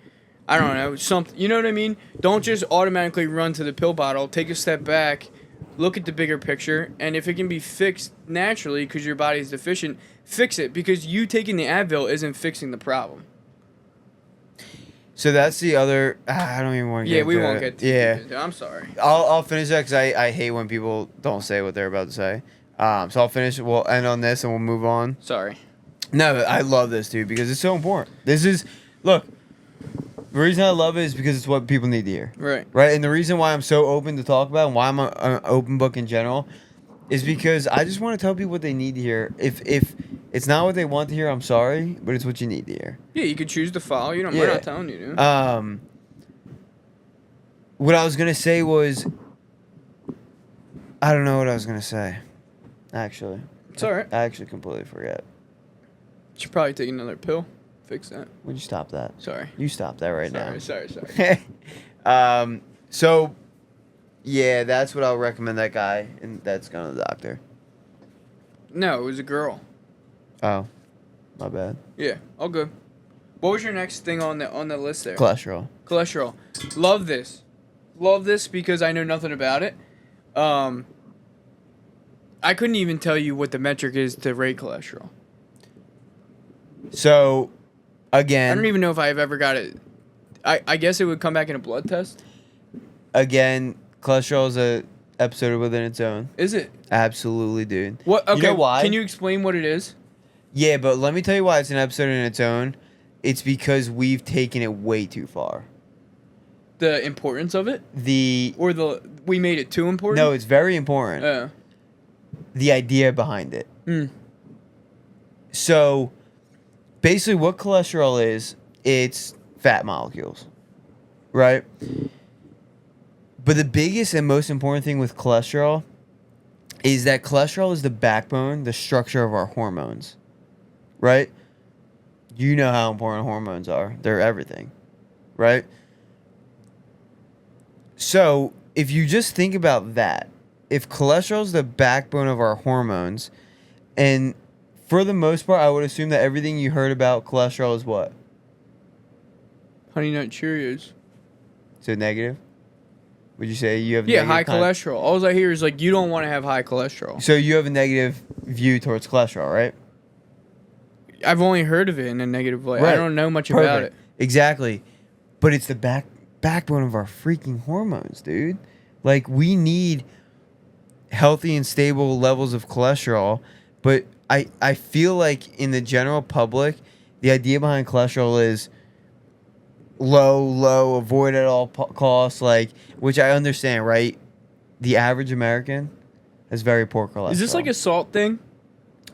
[SPEAKER 2] I don't know, something? You know what I mean? Don't just automatically run to the pill bottle. Take a step back, look at the bigger picture, and if it can be fixed naturally because your body is deficient, fix it, because you taking the Advil isn't fixing the problem.
[SPEAKER 1] So that's the other. I don't even want to get.
[SPEAKER 2] Yeah, we
[SPEAKER 1] into
[SPEAKER 2] won't
[SPEAKER 1] it.
[SPEAKER 2] get to it. I'm sorry.
[SPEAKER 1] I'll finish that because I hate when people don't say what they're about to say. So I'll finish. We'll end on this and we'll move on.
[SPEAKER 2] Sorry.
[SPEAKER 1] No, I love this, dude, because it's so important. Look, the reason I love it is because it's what people need to hear.
[SPEAKER 2] Right.
[SPEAKER 1] Right, and the reason why I'm so open to talk about and why I'm an open book in general is because I just want to tell people what they need to hear. If it's not what they want to hear, I'm sorry, but it's what you need to hear.
[SPEAKER 2] Yeah, you could choose to follow. You know, we're not telling you to.
[SPEAKER 1] What I was gonna say was, I don't know what I was gonna say. Actually,
[SPEAKER 2] it's all right.
[SPEAKER 1] I actually completely forget.
[SPEAKER 2] Should probably take another pill. Fix that.
[SPEAKER 1] Would you stop that?
[SPEAKER 2] Sorry.
[SPEAKER 1] You stop that right now.
[SPEAKER 2] Sorry.
[SPEAKER 1] So, yeah, that's what I'll recommend that guy, and that's going to the doctor.
[SPEAKER 2] No, it was a girl.
[SPEAKER 1] Oh, my bad.
[SPEAKER 2] Yeah, all good. What was your next thing on the list there?
[SPEAKER 1] Cholesterol.
[SPEAKER 2] Love this because I know nothing about it. I couldn't even tell you what the metric is to rate cholesterol.
[SPEAKER 1] So, again,
[SPEAKER 2] I don't even know if I've ever got it. I guess it would come back in a blood test.
[SPEAKER 1] Again, cholesterol is a episode within its own.
[SPEAKER 2] Is it?
[SPEAKER 1] Absolutely, dude.
[SPEAKER 2] What? Okay.
[SPEAKER 1] You know why?
[SPEAKER 2] Can you explain what it is?
[SPEAKER 1] Yeah, but let me tell you why it's an episode in its own. It's because we've taken it way too far.
[SPEAKER 2] The importance of it? We made it too important?
[SPEAKER 1] No, it's very important.
[SPEAKER 2] Yeah.
[SPEAKER 1] The idea behind it. So, basically what cholesterol is, it's fat molecules, right? But the biggest and most important thing with cholesterol is that cholesterol is the backbone, the structure of our hormones, right? You know how important hormones are. They're everything, right? So if you just think about that, if cholesterol is the backbone of our hormones, and for the most part, I would assume that everything you heard about cholesterol is what?
[SPEAKER 2] Honey Nut Cheerios.
[SPEAKER 1] So negative? Would you say you have
[SPEAKER 2] high cholesterol. All I hear is like you don't want to have high cholesterol.
[SPEAKER 1] So you have a negative view towards cholesterol, right?
[SPEAKER 2] I've only heard of it in a negative way.
[SPEAKER 1] Right.
[SPEAKER 2] I don't know much about it.
[SPEAKER 1] Exactly. But it's the backbone of our freaking hormones, dude. Like, we need healthy and stable levels of cholesterol, but I feel like in the general public, the idea behind cholesterol is low, avoid at all costs, like, which I understand, right? The average American has very poor cholesterol.
[SPEAKER 2] Is this like a salt thing?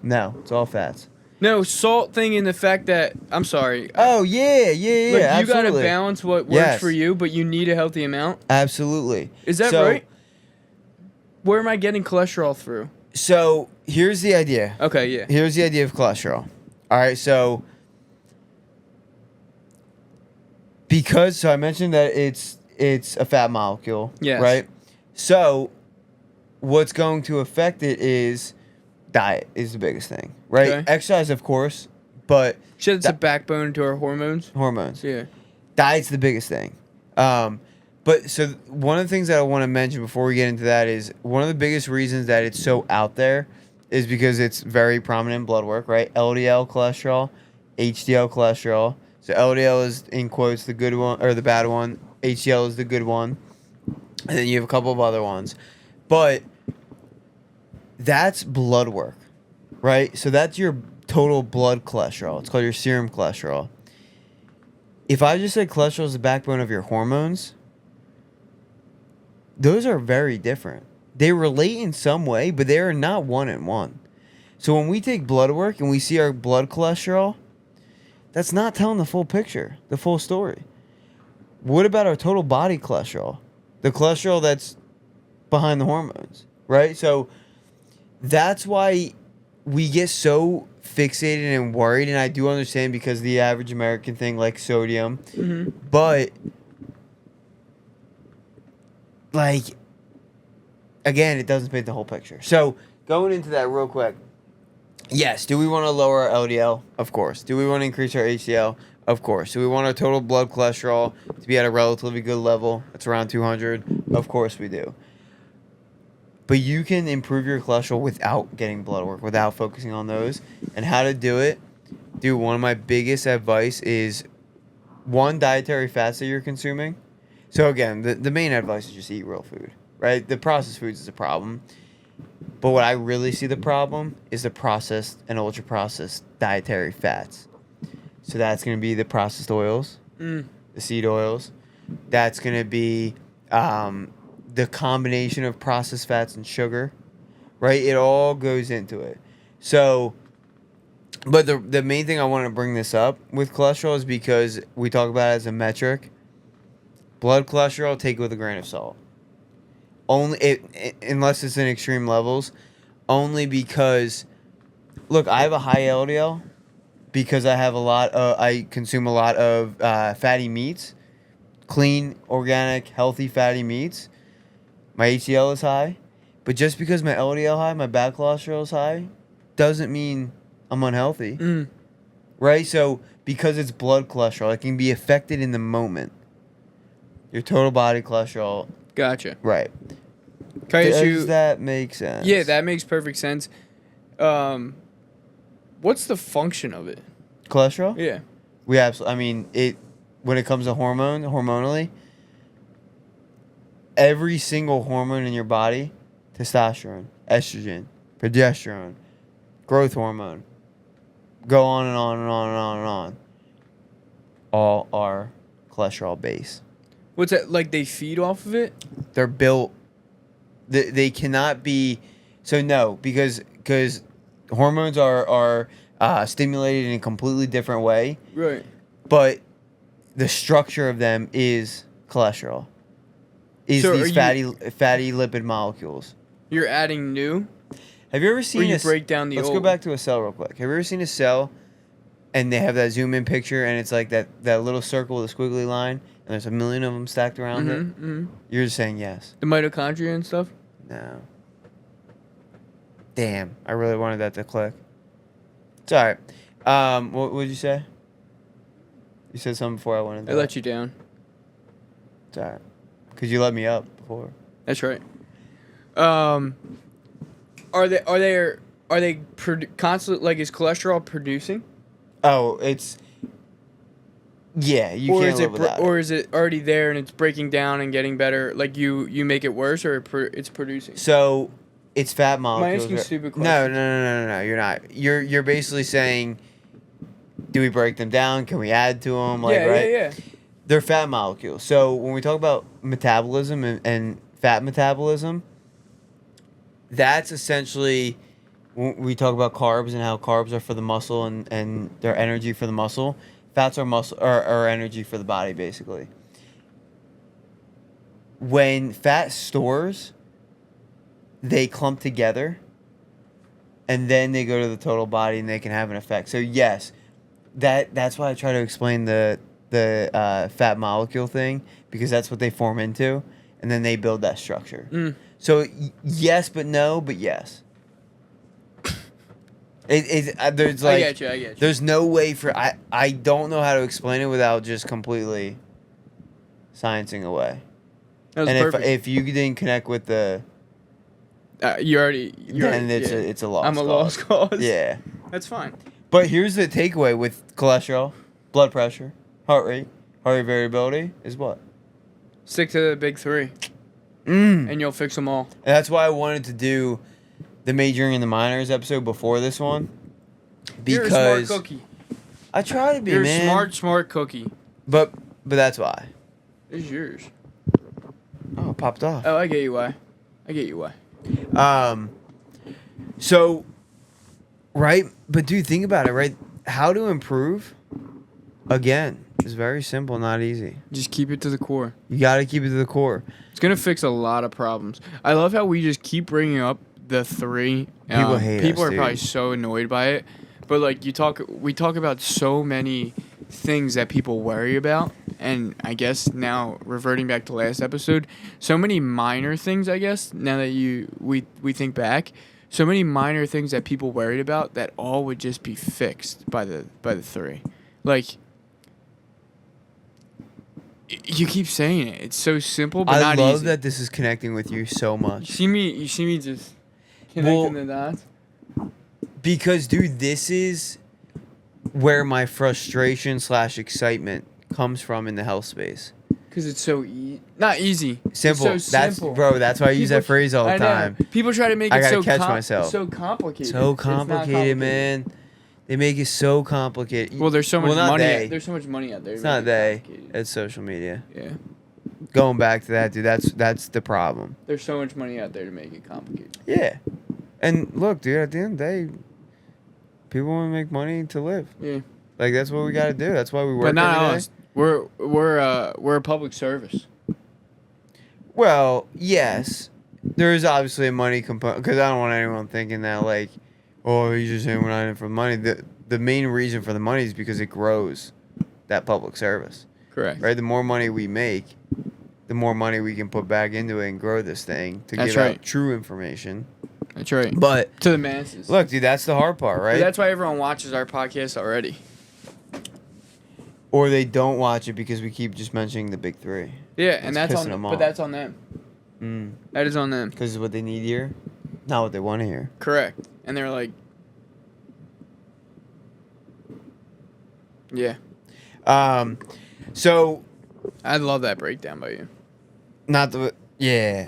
[SPEAKER 1] No, it's all fats.
[SPEAKER 2] No, salt thing in the fact that, I'm sorry.
[SPEAKER 1] Oh, yeah,
[SPEAKER 2] like, you
[SPEAKER 1] absolutely.
[SPEAKER 2] got to balance what works for you, but you need a healthy amount?
[SPEAKER 1] Absolutely.
[SPEAKER 2] Is that right? Where am I getting cholesterol through?
[SPEAKER 1] So, here's the idea.
[SPEAKER 2] Okay, yeah.
[SPEAKER 1] Here's the idea of cholesterol. All right, so I mentioned that it's a fat molecule,
[SPEAKER 2] yes.
[SPEAKER 1] right? So, what's going to affect it is diet is the biggest thing, right?
[SPEAKER 2] Okay.
[SPEAKER 1] Exercise, of course, but
[SPEAKER 2] Shit, it's a backbone to our hormones.
[SPEAKER 1] Yeah. Diet's the biggest thing. But so one of the things that I want to mention before we get into that is one of the biggest reasons that it's so out there is because it's very prominent in blood work, right? LDL cholesterol, HDL cholesterol. So LDL is in quotes the good one or the bad one. HDL is the good one. And then you have a couple of other ones. But that's blood work, right? So that's your total blood cholesterol. It's called your serum cholesterol. If I just said cholesterol is the backbone of your hormones, those are very different. They relate in some way, but they are not one and one. So when we take blood work and we see our blood cholesterol, that's not telling the full picture, the full story. What about our total body cholesterol? The cholesterol that's behind the hormones, right? So that's why we get so fixated and worried, and I do understand because the average American thing like sodium, but like, again, it doesn't paint the whole picture. So going into that real quick, yes, do we want to lower our LDL? Of course. Do we want to increase our HDL? Of course. Do we want our total blood cholesterol to be at a relatively good level? That's around 200. Of course we do. But you can improve your cholesterol without getting blood work, without focusing on those. And how to do it, dude, one of my biggest advice is, one, dietary fats that you're consuming. So again, the main advice is just eat real food, right? The processed foods is a problem. But what I really see the problem is the processed and ultra-processed dietary fats. So that's going to be the processed oils, the seed oils. That's going to be the combination of processed fats and sugar, right? It all goes into it. So, but the main thing I want to bring this up with cholesterol is because we talk about it as a metric. Blood cholesterol, take it with a grain of salt. Unless it's in extreme levels, only because, look, I have a high LDL because I consume a lot of fatty meats, clean, organic, healthy fatty meats. My HDL is high, but just because my LDL high, my bad cholesterol is high, doesn't mean I'm unhealthy, right? So because it's blood cholesterol, it can be affected in the moment. Your total body cholesterol.
[SPEAKER 2] Gotcha.
[SPEAKER 1] Right.
[SPEAKER 2] Does
[SPEAKER 1] that make sense?
[SPEAKER 2] Yeah, that makes perfect sense. What's the function of it?
[SPEAKER 1] Cholesterol?
[SPEAKER 2] Yeah.
[SPEAKER 1] When it comes to hormonally, every single hormone in your body, testosterone, estrogen, progesterone, growth hormone, go on and on and on and on and on, all are cholesterol based.
[SPEAKER 2] What's that, like they feed off of it?
[SPEAKER 1] They're built, they cannot be, so no, because hormones are stimulated in a completely different way.
[SPEAKER 2] Right.
[SPEAKER 1] But the structure of them is cholesterol. These fatty lipid molecules.
[SPEAKER 2] You're adding new?
[SPEAKER 1] Have you ever seen
[SPEAKER 2] break down the
[SPEAKER 1] Let's
[SPEAKER 2] old?
[SPEAKER 1] go back to a cell real quick. Have you ever seen a cell and they have that zoom in picture and it's like that little circle with a squiggly line and there's a million of them stacked around it? Mm-hmm. You're just saying yes.
[SPEAKER 2] The mitochondria and stuff?
[SPEAKER 1] No. Damn, I really wanted that to click. It's all right. What did you say? You said something before I went into
[SPEAKER 2] I let you down.
[SPEAKER 1] It's all right. Because you let me up before.
[SPEAKER 2] That's right. Are they constantly, like, is cholesterol producing?
[SPEAKER 1] Oh, it's... Yeah, you can't live without it.
[SPEAKER 2] Or is it already there and it's breaking down and getting better? Like, you make it worse or it's producing?
[SPEAKER 1] So, it's fat molecules.
[SPEAKER 2] Am I asking stupid questions?
[SPEAKER 1] No, you're not. You're basically saying, do we break them down? Can we add to them? Like, right?
[SPEAKER 2] Yeah.
[SPEAKER 1] They're fat molecules. So, when we talk about metabolism and fat metabolism, that's essentially... When we talk about carbs and how carbs are for the muscle and they're energy for the muscle... Fats are muscle or energy for the body, basically. When fat stores, they clump together, and then they go to the total body, and they can have an effect. So yes, that's why I try to explain the fat molecule thing, because that's what they form into, and then they build that structure. So yes, but no, but yes. There's like,
[SPEAKER 2] I get you.
[SPEAKER 1] There's no way for I don't know how to explain it without just completely sciencing away.
[SPEAKER 2] That was
[SPEAKER 1] and
[SPEAKER 2] perfect.
[SPEAKER 1] if you didn't connect with the, it's a lost.
[SPEAKER 2] I'm a lost cause.
[SPEAKER 1] Yeah,
[SPEAKER 2] that's fine.
[SPEAKER 1] But here's the takeaway with cholesterol, blood pressure, heart rate variability is what?
[SPEAKER 2] Stick to the big three, and you'll fix them all.
[SPEAKER 1] And that's why I wanted to do the majoring and the minors episode before this one, because
[SPEAKER 2] you're a smart cookie.
[SPEAKER 1] I try to be,
[SPEAKER 2] you're
[SPEAKER 1] man.
[SPEAKER 2] You're a smart cookie.
[SPEAKER 1] But that's why.
[SPEAKER 2] It's yours.
[SPEAKER 1] Oh, it popped off.
[SPEAKER 2] Oh, I get you why.
[SPEAKER 1] So, right? But dude, think about it, right? How to improve, again, is very simple, not easy.
[SPEAKER 2] Just keep it to the core.
[SPEAKER 1] You got to keep it to the core.
[SPEAKER 2] It's going to fix a lot of problems. I love how we just keep bringing up the three.
[SPEAKER 1] People hate us,
[SPEAKER 2] People are
[SPEAKER 1] dude.
[SPEAKER 2] probably so annoyed by it. But, like, we talk about so many things that people worry about. And I guess now, reverting back to last episode, so many minor things, I guess, now that we think back, so many minor things that people worried about that all would just be fixed by the three. Like, you keep saying it. It's so simple, but not easy.
[SPEAKER 1] I love that this is connecting with you so much.
[SPEAKER 2] You see me just connecting the dots?
[SPEAKER 1] Because, dude, this is where my frustration / excitement comes from in the health space.
[SPEAKER 2] Because it's so not easy.
[SPEAKER 1] Simple.
[SPEAKER 2] It's so simple.
[SPEAKER 1] That's why I use that phrase all the time.
[SPEAKER 2] People try to make it
[SPEAKER 1] so myself.
[SPEAKER 2] So complicated.
[SPEAKER 1] So complicated, man. They make it so complicated.
[SPEAKER 2] Well, there's so much money. There's so much money out there.
[SPEAKER 1] It's not they. It's social media.
[SPEAKER 2] Yeah.
[SPEAKER 1] Going back to that, dude. That's the problem.
[SPEAKER 2] There's so much money out there to make it complicated.
[SPEAKER 1] Yeah. And look, dude, at the end of the day, people want to make money to live.
[SPEAKER 2] Yeah.
[SPEAKER 1] Like, that's what we got to do. That's why we work
[SPEAKER 2] But not
[SPEAKER 1] every day.
[SPEAKER 2] us. We're a public service.
[SPEAKER 1] Well, yes. There is obviously a money component. Because I don't want anyone thinking that, like, oh, he's just saying we're not in it for the money. The main reason for the money is because it grows that public service.
[SPEAKER 2] Correct.
[SPEAKER 1] Right? The more money we make, the more money we can put back into it and grow this thing to
[SPEAKER 2] That's
[SPEAKER 1] give
[SPEAKER 2] right.
[SPEAKER 1] out true information.
[SPEAKER 2] That's right.
[SPEAKER 1] But
[SPEAKER 2] to the masses.
[SPEAKER 1] look, dude, that's the hard part, right?
[SPEAKER 2] But that's why everyone watches our podcast already.
[SPEAKER 1] Or they don't watch it because we keep just mentioning the big three.
[SPEAKER 2] Yeah, and that's
[SPEAKER 1] pissing
[SPEAKER 2] on
[SPEAKER 1] them
[SPEAKER 2] but
[SPEAKER 1] off.
[SPEAKER 2] that's on them. That is on them.
[SPEAKER 1] Because it's what they need to hear, not what they want to hear.
[SPEAKER 2] Correct. And they're like, yeah.
[SPEAKER 1] So
[SPEAKER 2] I love that breakdown by you.
[SPEAKER 1] Yeah.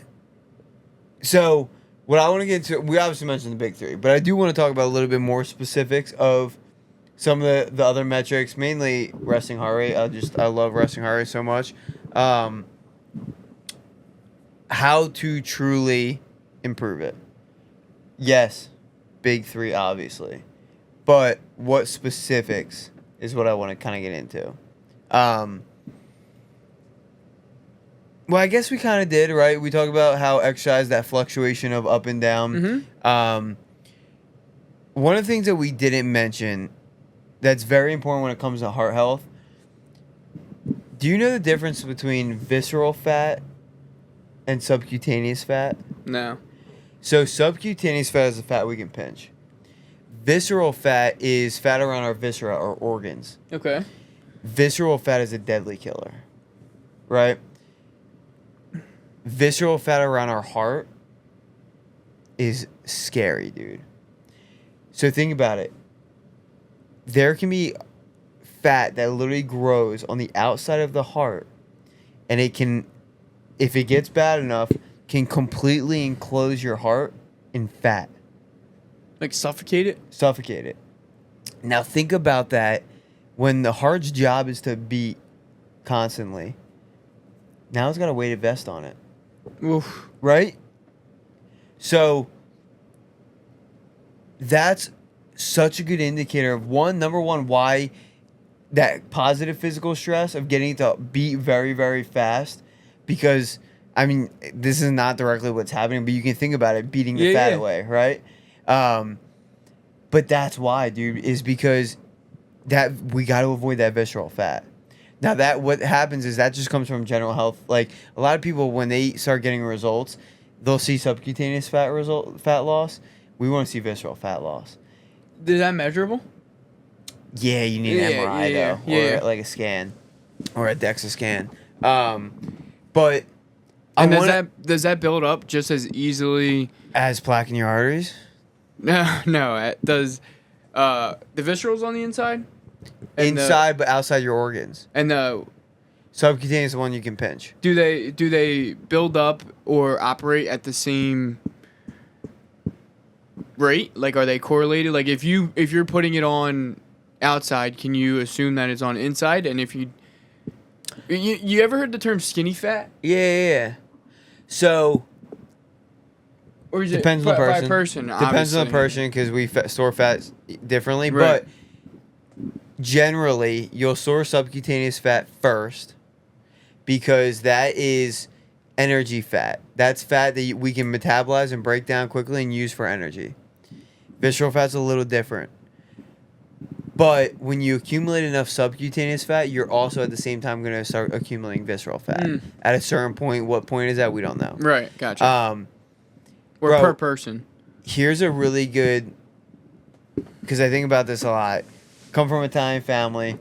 [SPEAKER 1] So what I want to get to, we obviously mentioned the big three, but I do want to talk about a little bit more specifics of some of the other metrics, mainly resting heart rate. I love resting heart rate so much. How to truly improve it. Yes, big three, obviously. But what specifics is what I want to kind of get into. Well, I guess we kind of did, right? We talked about how exercise, that fluctuation of up and down.
[SPEAKER 2] Mm-hmm.
[SPEAKER 1] One of the things that we didn't mention that's very important when it comes to heart health, do you know the difference between visceral fat and subcutaneous fat?
[SPEAKER 2] No.
[SPEAKER 1] So subcutaneous fat is the fat we can pinch. Visceral fat is fat around our viscera, our organs.
[SPEAKER 2] Okay.
[SPEAKER 1] Visceral fat is a deadly killer, right? Visceral fat around our heart is scary, dude. So think about it. There can be fat that literally grows on the outside of the heart, and it can, if it gets bad enough, can completely enclose your heart in fat.
[SPEAKER 2] Like suffocate it?
[SPEAKER 1] Suffocate it. Now think about that when the heart's job is to beat constantly. Now it's got a weighted vest on it.
[SPEAKER 2] Oof.
[SPEAKER 1] Right? So that's such a good indicator of number one, why that positive physical stress of getting it to beat very, very fast. Because, I mean, this is not directly what's happening, but you can think about it beating the fat away, right? But that's why, dude, is because that we got to avoid that visceral fat. Now that what happens is that just comes from general health. Like a lot of people, when they start getting results, they'll see subcutaneous fat loss. We want to see visceral fat loss.
[SPEAKER 2] Is that measurable?
[SPEAKER 1] Yeah, you need an MRI though, or like a scan, or a DEXA scan. But
[SPEAKER 2] and does that build up just as easily
[SPEAKER 1] as plaque in your arteries?
[SPEAKER 2] No. Does the visceral's on the inside?
[SPEAKER 1] Inside, but outside your organs.
[SPEAKER 2] And the
[SPEAKER 1] subcutaneous is the one you can pinch.
[SPEAKER 2] Do they build up or operate at the same rate? Like, are they correlated? Like, if you're putting it on outside, can you assume that it's on inside? And if you ever heard the term skinny fat?
[SPEAKER 1] Yeah. So,
[SPEAKER 2] or is
[SPEAKER 1] depends
[SPEAKER 2] it
[SPEAKER 1] on the person.
[SPEAKER 2] by person?
[SPEAKER 1] Depends on the person because we store fat differently. Right. But generally, you'll store subcutaneous fat first because that is energy fat. That's fat that we can metabolize and break down quickly and use for energy. Visceral fat's a little different. But when you accumulate enough subcutaneous fat, you're also at the same time going to start accumulating visceral fat. At a certain point, what point is that? We don't know.
[SPEAKER 2] Right, gotcha. Or
[SPEAKER 1] bro,
[SPEAKER 2] per person. Here's
[SPEAKER 1] a really good, because I think about this a lot. Come from an Italian family.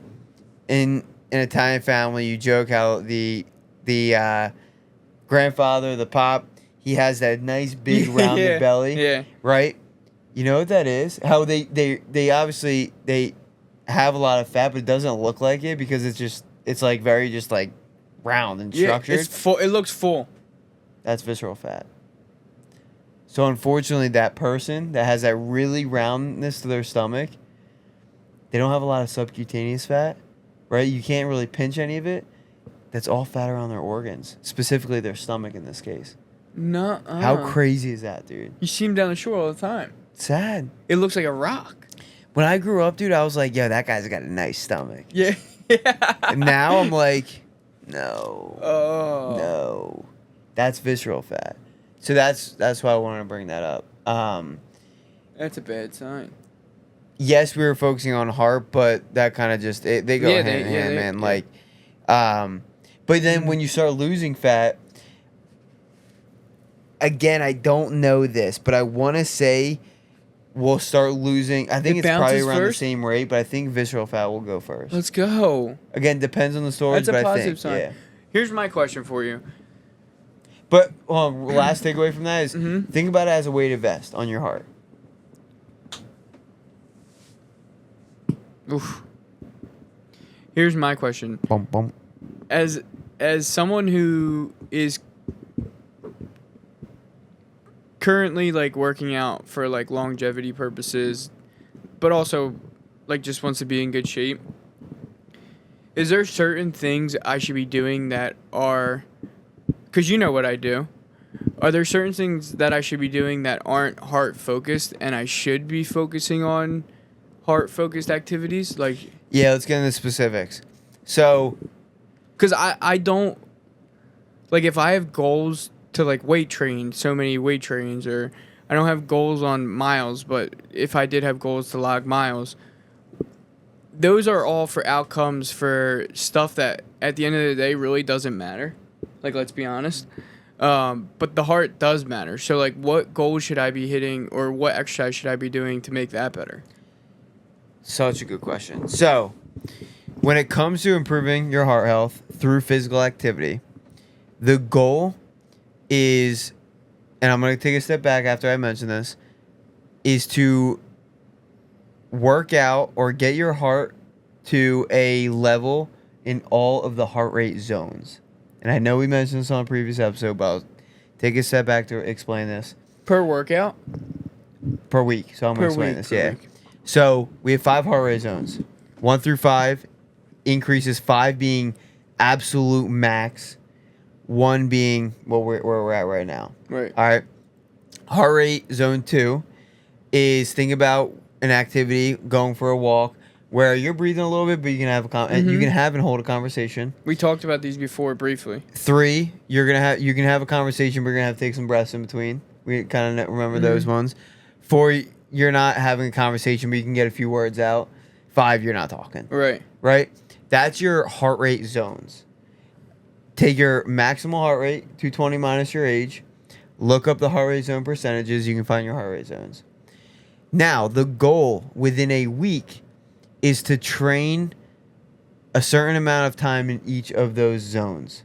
[SPEAKER 1] In an Italian family, you joke how the grandfather, the pop, he has that nice big rounded belly.
[SPEAKER 2] Yeah.
[SPEAKER 1] Right? You know what that is? How they obviously they have a lot of fat, but it doesn't look like it because it's like very just like round and structured.
[SPEAKER 2] It's full. It looks full.
[SPEAKER 1] That's visceral fat. So unfortunately, that person that has that really roundness to their stomach, they don't have a lot of subcutaneous fat, right? You can't really pinch any of it. That's all fat around their organs, specifically their stomach in this case.
[SPEAKER 2] Nuh-uh.
[SPEAKER 1] How crazy is that, dude?
[SPEAKER 2] You see him down the shore all the time.
[SPEAKER 1] Sad.
[SPEAKER 2] It looks like a rock.
[SPEAKER 1] When I grew up, dude, I was like, yo, that guy's got a nice stomach.
[SPEAKER 2] Yeah.
[SPEAKER 1] And now I'm like, no.
[SPEAKER 2] Oh.
[SPEAKER 1] No. That's visceral fat. So that's why I wanted to bring that up.
[SPEAKER 2] That's a bad sign.
[SPEAKER 1] Yes, we were focusing on heart, but that kind of just they go hand in hand, man.
[SPEAKER 2] Yeah.
[SPEAKER 1] Like, but then when you start losing fat, again, I don't know this, but I want to say we'll start losing. I think it's probably around the same rate, but I think visceral fat will go first.
[SPEAKER 2] Let's go.
[SPEAKER 1] Again, depends on the storage,
[SPEAKER 2] That's a
[SPEAKER 1] but
[SPEAKER 2] positive
[SPEAKER 1] I think,
[SPEAKER 2] sign.
[SPEAKER 1] yeah.
[SPEAKER 2] Here's my question for you.
[SPEAKER 1] But last takeaway from that is think about it as a weighted vest on your heart.
[SPEAKER 2] Oof. Here's my question.
[SPEAKER 1] Bum, bum.
[SPEAKER 2] As someone who is currently like working out for like longevity purposes, but also like just wants to be in good shape, is there certain things I should be doing that are, because you know what I do, are there certain things that I should be doing that aren't heart focused and I should be focusing on heart focused activities? Like,
[SPEAKER 1] Yeah, let's get into specifics. So,
[SPEAKER 2] because I don't, like, if I have goals to like weight train, so many weight trains, or I don't have goals on miles, but if I did have goals to log miles, those are all for outcomes for stuff that at the end of the day really doesn't matter. Like, let's be honest. But the heart does matter. So like, what goals should I be hitting, or what exercise should I be doing to make that better?
[SPEAKER 1] such a good question. So, when it comes to improving your heart health through physical activity, the goal is, and I'm going to take a step back after I mention this, is to work out or get your heart to a level in all of the heart rate zones. And I know we mentioned this on a previous episode, but I'll take a step back to explain this.
[SPEAKER 2] Per workout?
[SPEAKER 1] Per week. So I'm going to explain this, yeah. So we have 5 heart rate zones. 1 through 5 increases, 5 being absolute max, 1 being where we're at right now.
[SPEAKER 2] Right.
[SPEAKER 1] All right. Heart rate zone 2 is, think about an activity, going for a walk, where you're breathing a little bit, but you can have you can have and hold a conversation.
[SPEAKER 2] We talked about these before briefly.
[SPEAKER 1] 3, you can have a conversation, but you're gonna have to take some breaths in between. We kind of remember those ones. 4, you're not having a conversation, but you can get a few words out. 5, you're not talking.
[SPEAKER 2] Right.
[SPEAKER 1] Right? That's your heart rate zones. Take your maximal heart rate, 220 minus your age. Look up the heart rate zone percentages. You can find your heart rate zones. Now, the goal within a week is to train a certain amount of time in each of those zones.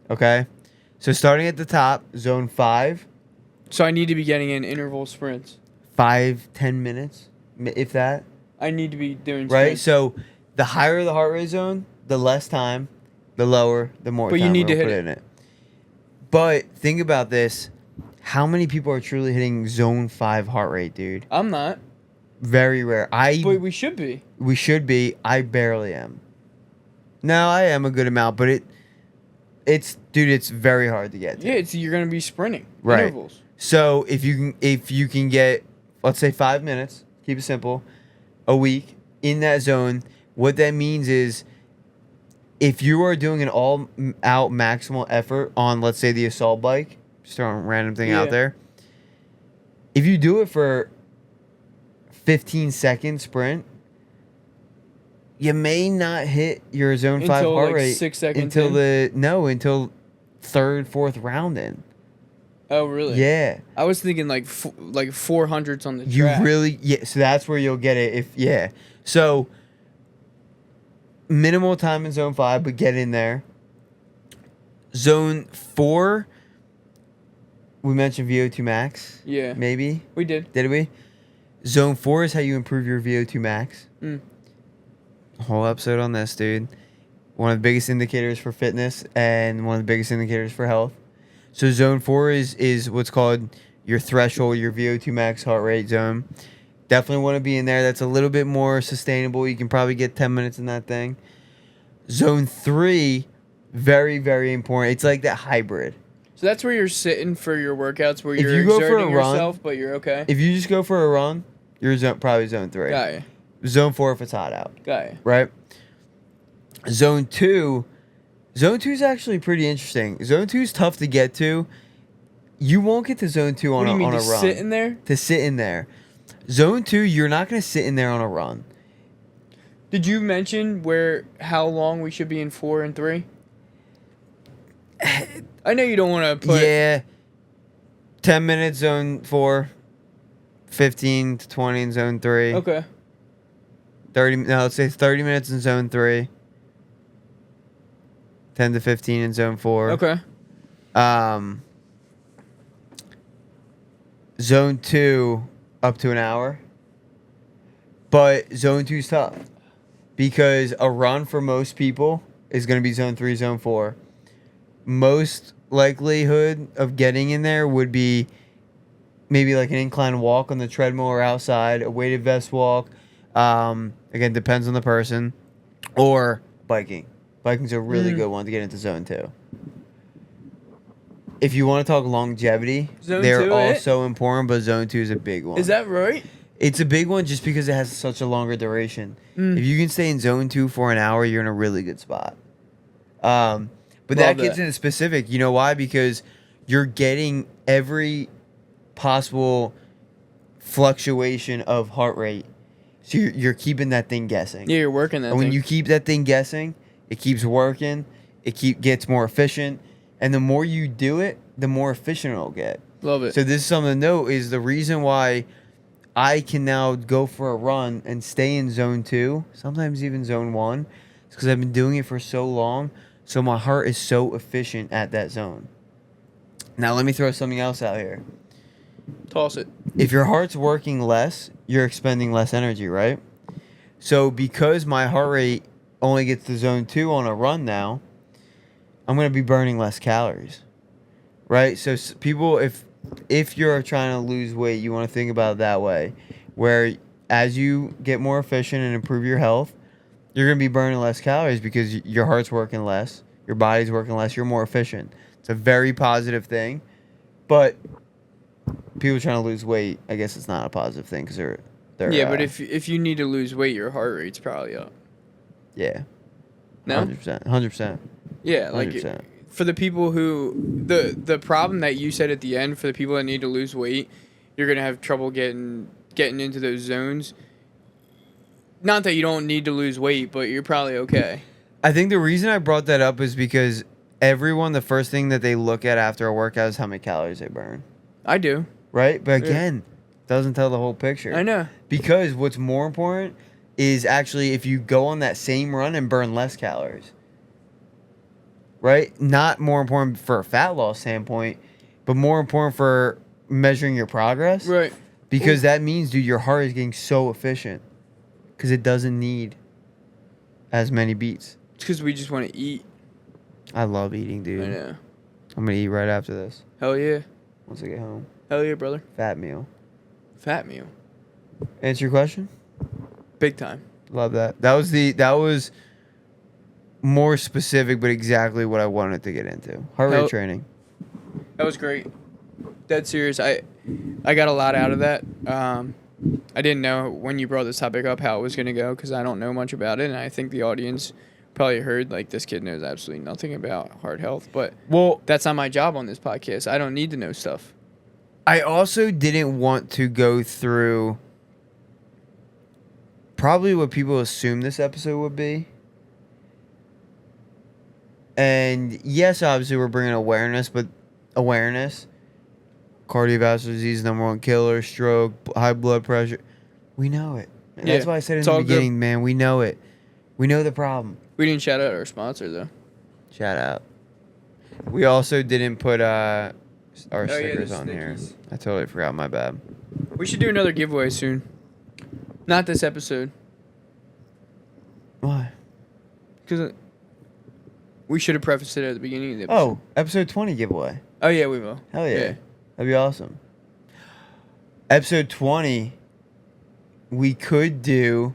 [SPEAKER 1] Okay? So starting at the top, zone 5.
[SPEAKER 2] So I need to be getting in interval sprints.
[SPEAKER 1] 5-10 minutes, if that.
[SPEAKER 2] I need to be doing sprints.
[SPEAKER 1] Right? So the higher the heart rate zone, the less time, the lower, the more
[SPEAKER 2] but
[SPEAKER 1] time
[SPEAKER 2] you need to
[SPEAKER 1] we'll
[SPEAKER 2] hit
[SPEAKER 1] put in it. But think about this. How many people are truly hitting zone 5 heart rate, dude?
[SPEAKER 2] I'm not.
[SPEAKER 1] Very rare.
[SPEAKER 2] But we should be.
[SPEAKER 1] We should be. I barely am. No, I am a good amount, but it's very hard to get to.
[SPEAKER 2] Yeah, you're gonna be sprinting.
[SPEAKER 1] Right.
[SPEAKER 2] Intervals.
[SPEAKER 1] So if you can get, let's say 5 minutes, keep it simple, a week in that zone, what that means is, if you are doing an all-out maximal effort on, let's say, the assault bike, just throwing a random thing out there, if you do it for 15-second sprint, you may not hit your zone 5 heart
[SPEAKER 2] like
[SPEAKER 1] rate
[SPEAKER 2] 6 seconds
[SPEAKER 1] until third, fourth round in.
[SPEAKER 2] Oh, really?
[SPEAKER 1] Yeah.
[SPEAKER 2] I was thinking like 400s on the track.
[SPEAKER 1] You really, so that's where you'll get it So minimal time in zone 5, but get in there. Zone 4, we mentioned VO2 max.
[SPEAKER 2] Yeah.
[SPEAKER 1] Maybe.
[SPEAKER 2] We did.
[SPEAKER 1] Did we? Zone 4 is how you improve your VO2 max. Whole episode on this, dude. One of the biggest indicators for fitness and one of the biggest indicators for health. So zone 4 is what's called your threshold, your VO2 max heart rate zone. Definitely want to be in there. That's a little bit more sustainable. You can probably get 10 minutes in that thing. Zone 3, very, very important. It's like that hybrid.
[SPEAKER 2] So that's where you're sitting for your workouts, where
[SPEAKER 1] If
[SPEAKER 2] you're
[SPEAKER 1] you go for a
[SPEAKER 2] exerting
[SPEAKER 1] run-
[SPEAKER 2] yourself, but you're okay.
[SPEAKER 1] If you just go for a run, you're probably zone 3.
[SPEAKER 2] Got ya.
[SPEAKER 1] Zone 4 if it's hot out.
[SPEAKER 2] Got ya.
[SPEAKER 1] Right? Zone 2 is actually pretty interesting. Zone 2 is tough to get to. You won't get to zone 2 on
[SPEAKER 2] What do you mean,
[SPEAKER 1] a
[SPEAKER 2] to
[SPEAKER 1] run.
[SPEAKER 2] sit in there?
[SPEAKER 1] To sit in there. Zone 2, you're not going to sit in there on a run.
[SPEAKER 2] Did you mention how long we should be in 4 and 3? I know you don't want to put...
[SPEAKER 1] Yeah. 10 minutes zone 4. 15 to 20 in zone 3.
[SPEAKER 2] Okay.
[SPEAKER 1] Let's say 30 minutes in zone 3. 10 to 15 in zone 4.
[SPEAKER 2] Okay.
[SPEAKER 1] Zone 2 up to an hour. But zone 2 is tough. Because a run for most people is going to be zone 3, zone 4. Most likelihood of getting in there would be maybe like an incline walk on the treadmill or outside, a weighted vest walk. Again, depends on the person. Or biking. Biking's a really good one to get into zone 2. If you want to talk longevity, they're all so important, but zone 2 is a big one.
[SPEAKER 2] Is that right?
[SPEAKER 1] It's a big one just because it has such a longer duration. If you can stay in zone 2 for an hour, you're in a really good spot. But that gets into specific. You know why? Because you're getting every possible fluctuation of heart rate. So you're keeping that thing guessing.
[SPEAKER 2] Yeah, you're working that
[SPEAKER 1] And when you keep that thing guessing, it keeps working. It gets more efficient. And the more you do it, the more efficient it'll get.
[SPEAKER 2] Love it.
[SPEAKER 1] So this is something to note, is the reason why I can now go for a run and stay in zone 2, sometimes even zone 1, is because I've been doing it for so long, so my heart is so efficient at that zone. Now let me throw something else out here.
[SPEAKER 2] Toss it.
[SPEAKER 1] If your heart's working less, you're expending less energy, right? So because my heart rate only gets to zone 2 on a run now, I'm going to be burning less calories, right? So people, if you're trying to lose weight, you want to think about it that way, where as you get more efficient and improve your health, you're going to be burning less calories because your heart's working less, your body's working less, you're more efficient. It's a very positive thing, but people trying to lose weight, I guess it's not a positive thing because they're
[SPEAKER 2] but if you need to lose weight, your heart rate's probably up.
[SPEAKER 1] Yeah.
[SPEAKER 2] No?
[SPEAKER 1] 100%.
[SPEAKER 2] Yeah, like
[SPEAKER 1] 100%.
[SPEAKER 2] For the people who the problem that you said at the end, for the people that need to lose weight, you're gonna have trouble getting into those zones. Not that you don't need to lose weight, but you're probably okay.
[SPEAKER 1] I think the reason I brought that up is because everyone, the first thing that they look at after a workout is how many calories they burn.
[SPEAKER 2] I do.
[SPEAKER 1] Right? But again, doesn't tell the whole picture.
[SPEAKER 2] I know.
[SPEAKER 1] Because what's more important is actually if you go on that same run and burn less calories. Right? Not more important for a fat loss standpoint, but more important for measuring your progress.
[SPEAKER 2] Right.
[SPEAKER 1] Because that means, dude, your heart is getting so efficient. Because it doesn't need as many beats.
[SPEAKER 2] It's because we just want to eat.
[SPEAKER 1] I love eating, dude.
[SPEAKER 2] I know.
[SPEAKER 1] I'm going to eat right after this.
[SPEAKER 2] Hell yeah.
[SPEAKER 1] Once I get home.
[SPEAKER 2] Hell yeah, brother.
[SPEAKER 1] Fat meal.
[SPEAKER 2] Fat meal.
[SPEAKER 1] Answer your question?
[SPEAKER 2] Big time.
[SPEAKER 1] Love that. That was more specific, but exactly what I wanted to get into. Heart rate training.
[SPEAKER 2] That was great. Dead serious. I got a lot out of that. I didn't know when you brought this topic up how it was going to go because I don't know much about it, and I think the audience probably heard like this kid knows absolutely nothing about heart health. But that's not my job on this podcast. I don't need to know stuff.
[SPEAKER 1] I also didn't want to go through probably what people assume this episode would be. And yes, obviously we're bringing awareness, but awareness, cardiovascular disease, #1 killer, stroke, high blood pressure. We know it. And that's why I said in the beginning, man, we know it. We know the problem.
[SPEAKER 2] We didn't shout out our sponsor, though.
[SPEAKER 1] Shout out. We also didn't put our stickers on here. I totally forgot. My bad.
[SPEAKER 2] We should do another giveaway soon. Not this episode.
[SPEAKER 1] Why?
[SPEAKER 2] Because we should have prefaced it at the beginning of the episode.
[SPEAKER 1] Oh, episode 20 giveaway.
[SPEAKER 2] Oh, yeah, we will.
[SPEAKER 1] Hell yeah. That'd be awesome. Episode 20, what we could do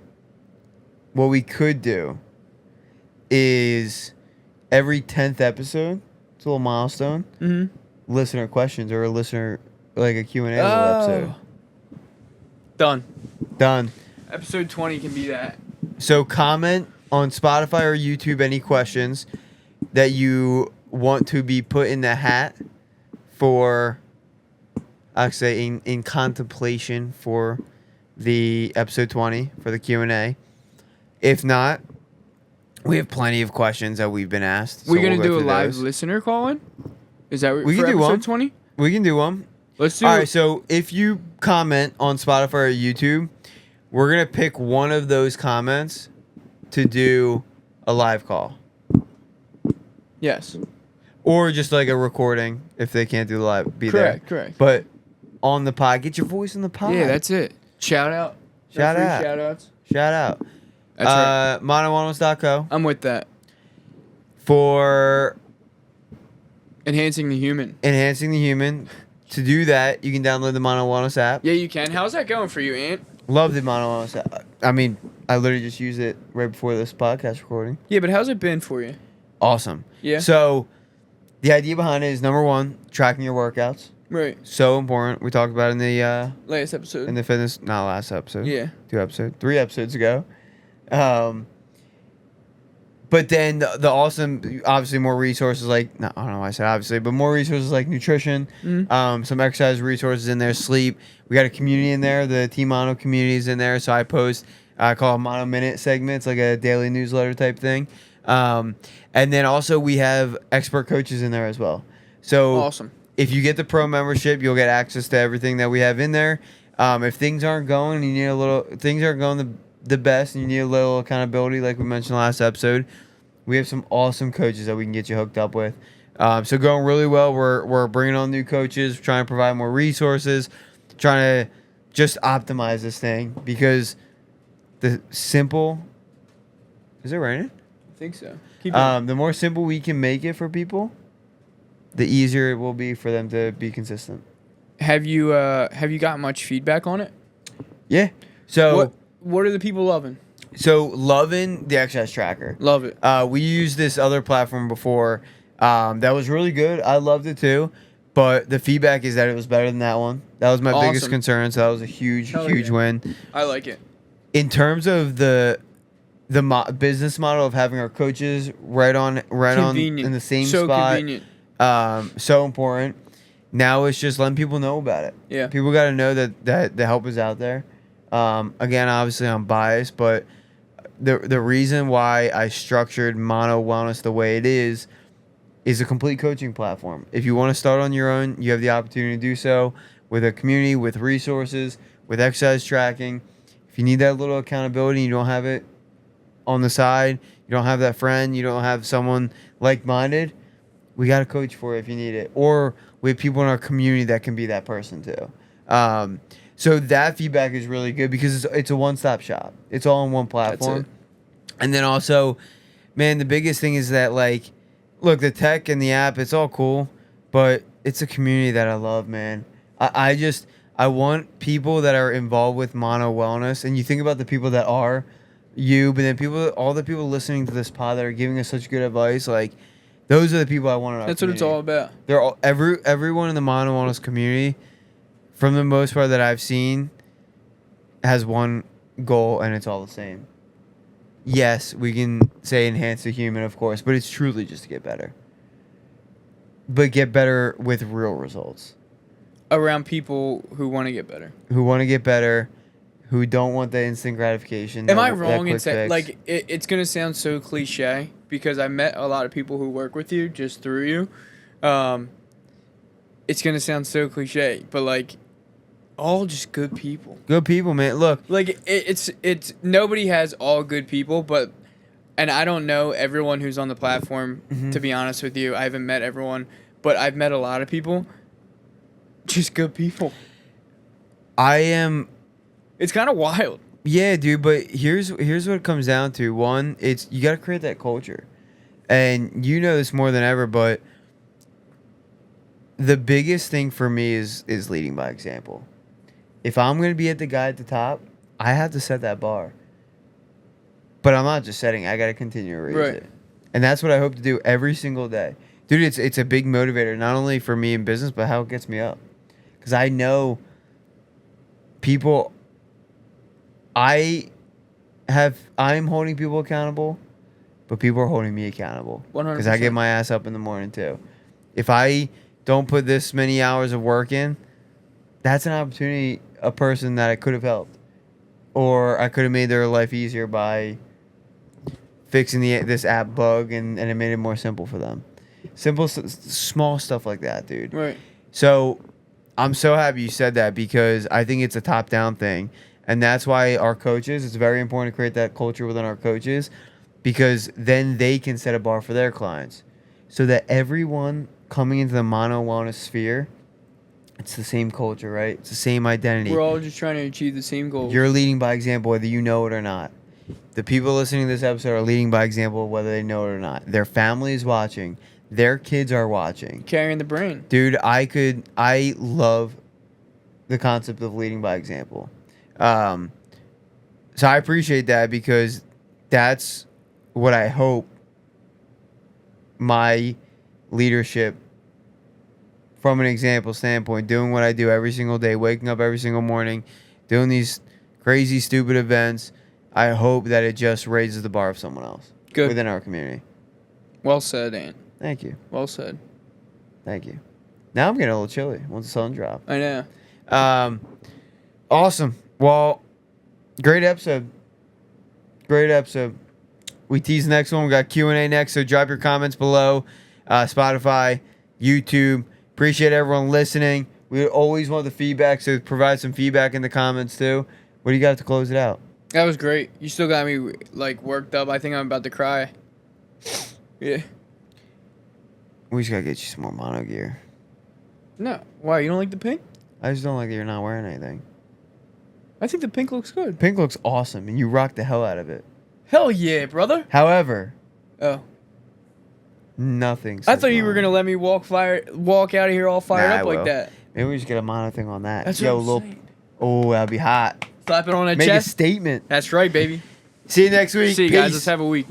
[SPEAKER 1] is every 10th episode, it's a little milestone, listener questions or a listener like a Q&A little episode.
[SPEAKER 2] Done.
[SPEAKER 1] Done.
[SPEAKER 2] Episode 20 can be that.
[SPEAKER 1] So comment on Spotify or YouTube any questions that you want to be put in the hat for, I'll say, in contemplation for the episode 20 for the Q&A. If not, we have plenty of questions that we've been asked.
[SPEAKER 2] We're going to
[SPEAKER 1] go
[SPEAKER 2] do a
[SPEAKER 1] through
[SPEAKER 2] live
[SPEAKER 1] those.
[SPEAKER 2] listener call-in? Is that
[SPEAKER 1] We
[SPEAKER 2] for
[SPEAKER 1] can do
[SPEAKER 2] episode
[SPEAKER 1] one.
[SPEAKER 2] 20?
[SPEAKER 1] We can do one.
[SPEAKER 2] Let's do
[SPEAKER 1] All
[SPEAKER 2] it.
[SPEAKER 1] right, so if you comment on Spotify or YouTube, we're going to pick one of those comments to do a live call.
[SPEAKER 2] Yes.
[SPEAKER 1] Or just like a recording if they can't do the live, be
[SPEAKER 2] Correct,
[SPEAKER 1] there.
[SPEAKER 2] correct.
[SPEAKER 1] But on the pod, get your voice on the pod.
[SPEAKER 2] Yeah, that's it. Shout out.
[SPEAKER 1] Shout
[SPEAKER 2] Free
[SPEAKER 1] out.
[SPEAKER 2] Shout outs.
[SPEAKER 1] Shout out.
[SPEAKER 2] That's right.
[SPEAKER 1] ManoWellness.co
[SPEAKER 2] I'm with that.
[SPEAKER 1] for
[SPEAKER 2] Enhancing the human.
[SPEAKER 1] enhancing the human. To do that, you can download the Mano Wellness app.
[SPEAKER 2] Yeah, you can. How's that going for you, Ant?
[SPEAKER 1] Love the Mano Wellness app. I mean, I literally just used it right before this podcast recording.
[SPEAKER 2] Yeah, but how's it been for you?
[SPEAKER 1] Awesome.
[SPEAKER 2] Yeah.
[SPEAKER 1] So, the idea behind it is number one, tracking your workouts.
[SPEAKER 2] Right.
[SPEAKER 1] So important. We talked about it
[SPEAKER 2] Last episode.
[SPEAKER 1] in the fitness, not last episode.
[SPEAKER 2] Yeah.
[SPEAKER 1] 3 episodes ago. But then the awesome, obviously more resources like, I don't know why I said obviously, but more resources like nutrition, some exercise resources in there, sleep. We got a community in there. The Team Mano community is in there. So I post, I call it Mano Minute segments, like a daily newsletter type thing. And then also we have expert coaches in there as well. So
[SPEAKER 2] Awesome.
[SPEAKER 1] if you get the pro membership, you'll get access to everything that we have in there. If things aren't going, you need things aren't going the best, and you need a little accountability, like we mentioned last episode, we have some awesome coaches that we can get you hooked up with. So going really well. We're bringing on new coaches, trying to provide more resources, trying to just optimize this thing because the simple. Is it raining?
[SPEAKER 2] I think so. Keep going.
[SPEAKER 1] The more simple we can make it for people, the easier it will be for them to be consistent.
[SPEAKER 2] Have you got much feedback on it?
[SPEAKER 1] Yeah. So
[SPEAKER 2] What are the people loving?
[SPEAKER 1] So loving the exercise tracker.
[SPEAKER 2] Love it.
[SPEAKER 1] We used this other platform before. That was really good. I loved it too. But the feedback is that it was better than that one. That was my biggest
[SPEAKER 2] Awesome.
[SPEAKER 1] concern. So that was a huge
[SPEAKER 2] Yeah.
[SPEAKER 1] win.
[SPEAKER 2] I like it.
[SPEAKER 1] In terms of the business model of having our coaches right on in the same
[SPEAKER 2] so
[SPEAKER 1] spot,
[SPEAKER 2] convenient.
[SPEAKER 1] so important. Now it's just letting people know about it.
[SPEAKER 2] Yeah.
[SPEAKER 1] People got to know that the help is out there. Again, obviously I'm biased, but the reason why I structured Mano Wellness the way it is a complete coaching platform. If you want to start on your own, you have the opportunity to do so with a community, with resources, with exercise tracking. If you need that little accountability, you don't have it on the side, you don't have that friend, you don't have someone like-minded, we got a coach for it if you need it. Or we have people in our community that can be that person too. So that feedback is really good because it's a one-stop shop. It's all on one platform.
[SPEAKER 2] That's it.
[SPEAKER 1] And then also, man, the biggest thing is that, like, look, the tech and the app, it's all cool, but it's a community that I love, man. I want people that are involved with Mano Wellness, and you think about the people that are you, but then all the people listening to this pod that are giving us such good advice, like, those are the people I want in our
[SPEAKER 2] That's what it's all about.
[SPEAKER 1] They're all everyone in the Mano Wellness community, from the most part that I've seen, has one goal, and it's all the same. Yes, we can say enhance the human, of course, but it's truly just to get better. But get better with real results.
[SPEAKER 2] Around people who want to get better.
[SPEAKER 1] Who want to get better, who don't want the instant gratification.
[SPEAKER 2] Am
[SPEAKER 1] that-
[SPEAKER 2] I
[SPEAKER 1] that
[SPEAKER 2] wrong in
[SPEAKER 1] quick
[SPEAKER 2] saying,
[SPEAKER 1] fix.
[SPEAKER 2] like, it's going to sound so cliche because I met a lot of people who work with you just through you. It's going to sound so cliche, but, like, all just good people.
[SPEAKER 1] Good people, man. Look,
[SPEAKER 2] Like, it's nobody has all good people, but, and I don't know everyone who's on the platform, to be honest with you. I haven't met everyone, but I've met a lot of people. Just good people.
[SPEAKER 1] I am.
[SPEAKER 2] It's kind of wild.
[SPEAKER 1] Yeah, dude, but here's what it comes down to. One, it's you got to create that culture. And you know this more than ever, but the biggest thing for me is leading by example. If I'm going to be at the guy at the top, I have to set that bar. But I'm not just setting, I got to continue to raise
[SPEAKER 2] Right.
[SPEAKER 1] it. And that's what I hope to do every single day. Dude, it's a big motivator, not only for me in business, but how it gets me up. Because I know people, I'm holding people accountable, but people are holding me accountable.
[SPEAKER 2] 100%.
[SPEAKER 1] Because I get my ass up in the morning too. If I don't put this many hours of work in, that's an opportunity, a person that I could have helped. Or I could have made their life easier by fixing this app bug, and it made it more simple for them. Simple, small stuff like that, dude.
[SPEAKER 2] Right.
[SPEAKER 1] So I'm so happy you said that, because I think it's a top-down thing. And that's why our coaches, it's very important to create that culture within our coaches, because then they can set a bar for their clients. So that everyone coming into the Mano Wellness sphere, it's the same culture, right? It's the same identity.
[SPEAKER 2] We're all just trying to achieve the same goal.
[SPEAKER 1] You're leading by example, whether you know it or not. The people listening to this episode are leading by example, whether they know it or not. Their family is watching. Their kids are watching.
[SPEAKER 2] Carrying the brain.
[SPEAKER 1] Dude, I love the concept of leading by example. So I appreciate that, because that's what I hope my leadership, from an example standpoint, doing what I do every single day, waking up every single morning, doing these crazy, stupid events, I hope that it just raises the bar of someone else within our community.
[SPEAKER 2] Well said, Ant.
[SPEAKER 1] Thank you.
[SPEAKER 2] Well said.
[SPEAKER 1] Thank you. Now I'm getting a little chilly once the sun drops.
[SPEAKER 2] I know.
[SPEAKER 1] Awesome. Well, great episode. Great episode. We tease the next one. We got Q&A next, so drop your comments below. Spotify, YouTube. Appreciate everyone listening. We always want the feedback, so provide some feedback in the comments too. What do you got to close it out?
[SPEAKER 2] That was great. You still got me like worked up. I think I'm about to cry. Yeah.
[SPEAKER 1] We just gotta get you some more mono gear.
[SPEAKER 2] No. Why? You don't like the pink?
[SPEAKER 1] I just don't like that you're not wearing anything.
[SPEAKER 2] I think the pink looks good.
[SPEAKER 1] Pink looks awesome, and you rock the hell out of it.
[SPEAKER 2] Hell yeah, brother.
[SPEAKER 1] However,
[SPEAKER 2] I
[SPEAKER 1] nothing.
[SPEAKER 2] thought you were gonna let me walk out of here all fired up like that.
[SPEAKER 1] Maybe we just get a mono thing on that.
[SPEAKER 2] That's
[SPEAKER 1] Yo,
[SPEAKER 2] what I'm saying.
[SPEAKER 1] Oh, that'd be hot.
[SPEAKER 2] Slap it on a
[SPEAKER 1] Make
[SPEAKER 2] chest.
[SPEAKER 1] a statement.
[SPEAKER 2] That's right, baby.
[SPEAKER 1] See you next week.
[SPEAKER 2] See you
[SPEAKER 1] Peace.
[SPEAKER 2] guys. Let's have a week.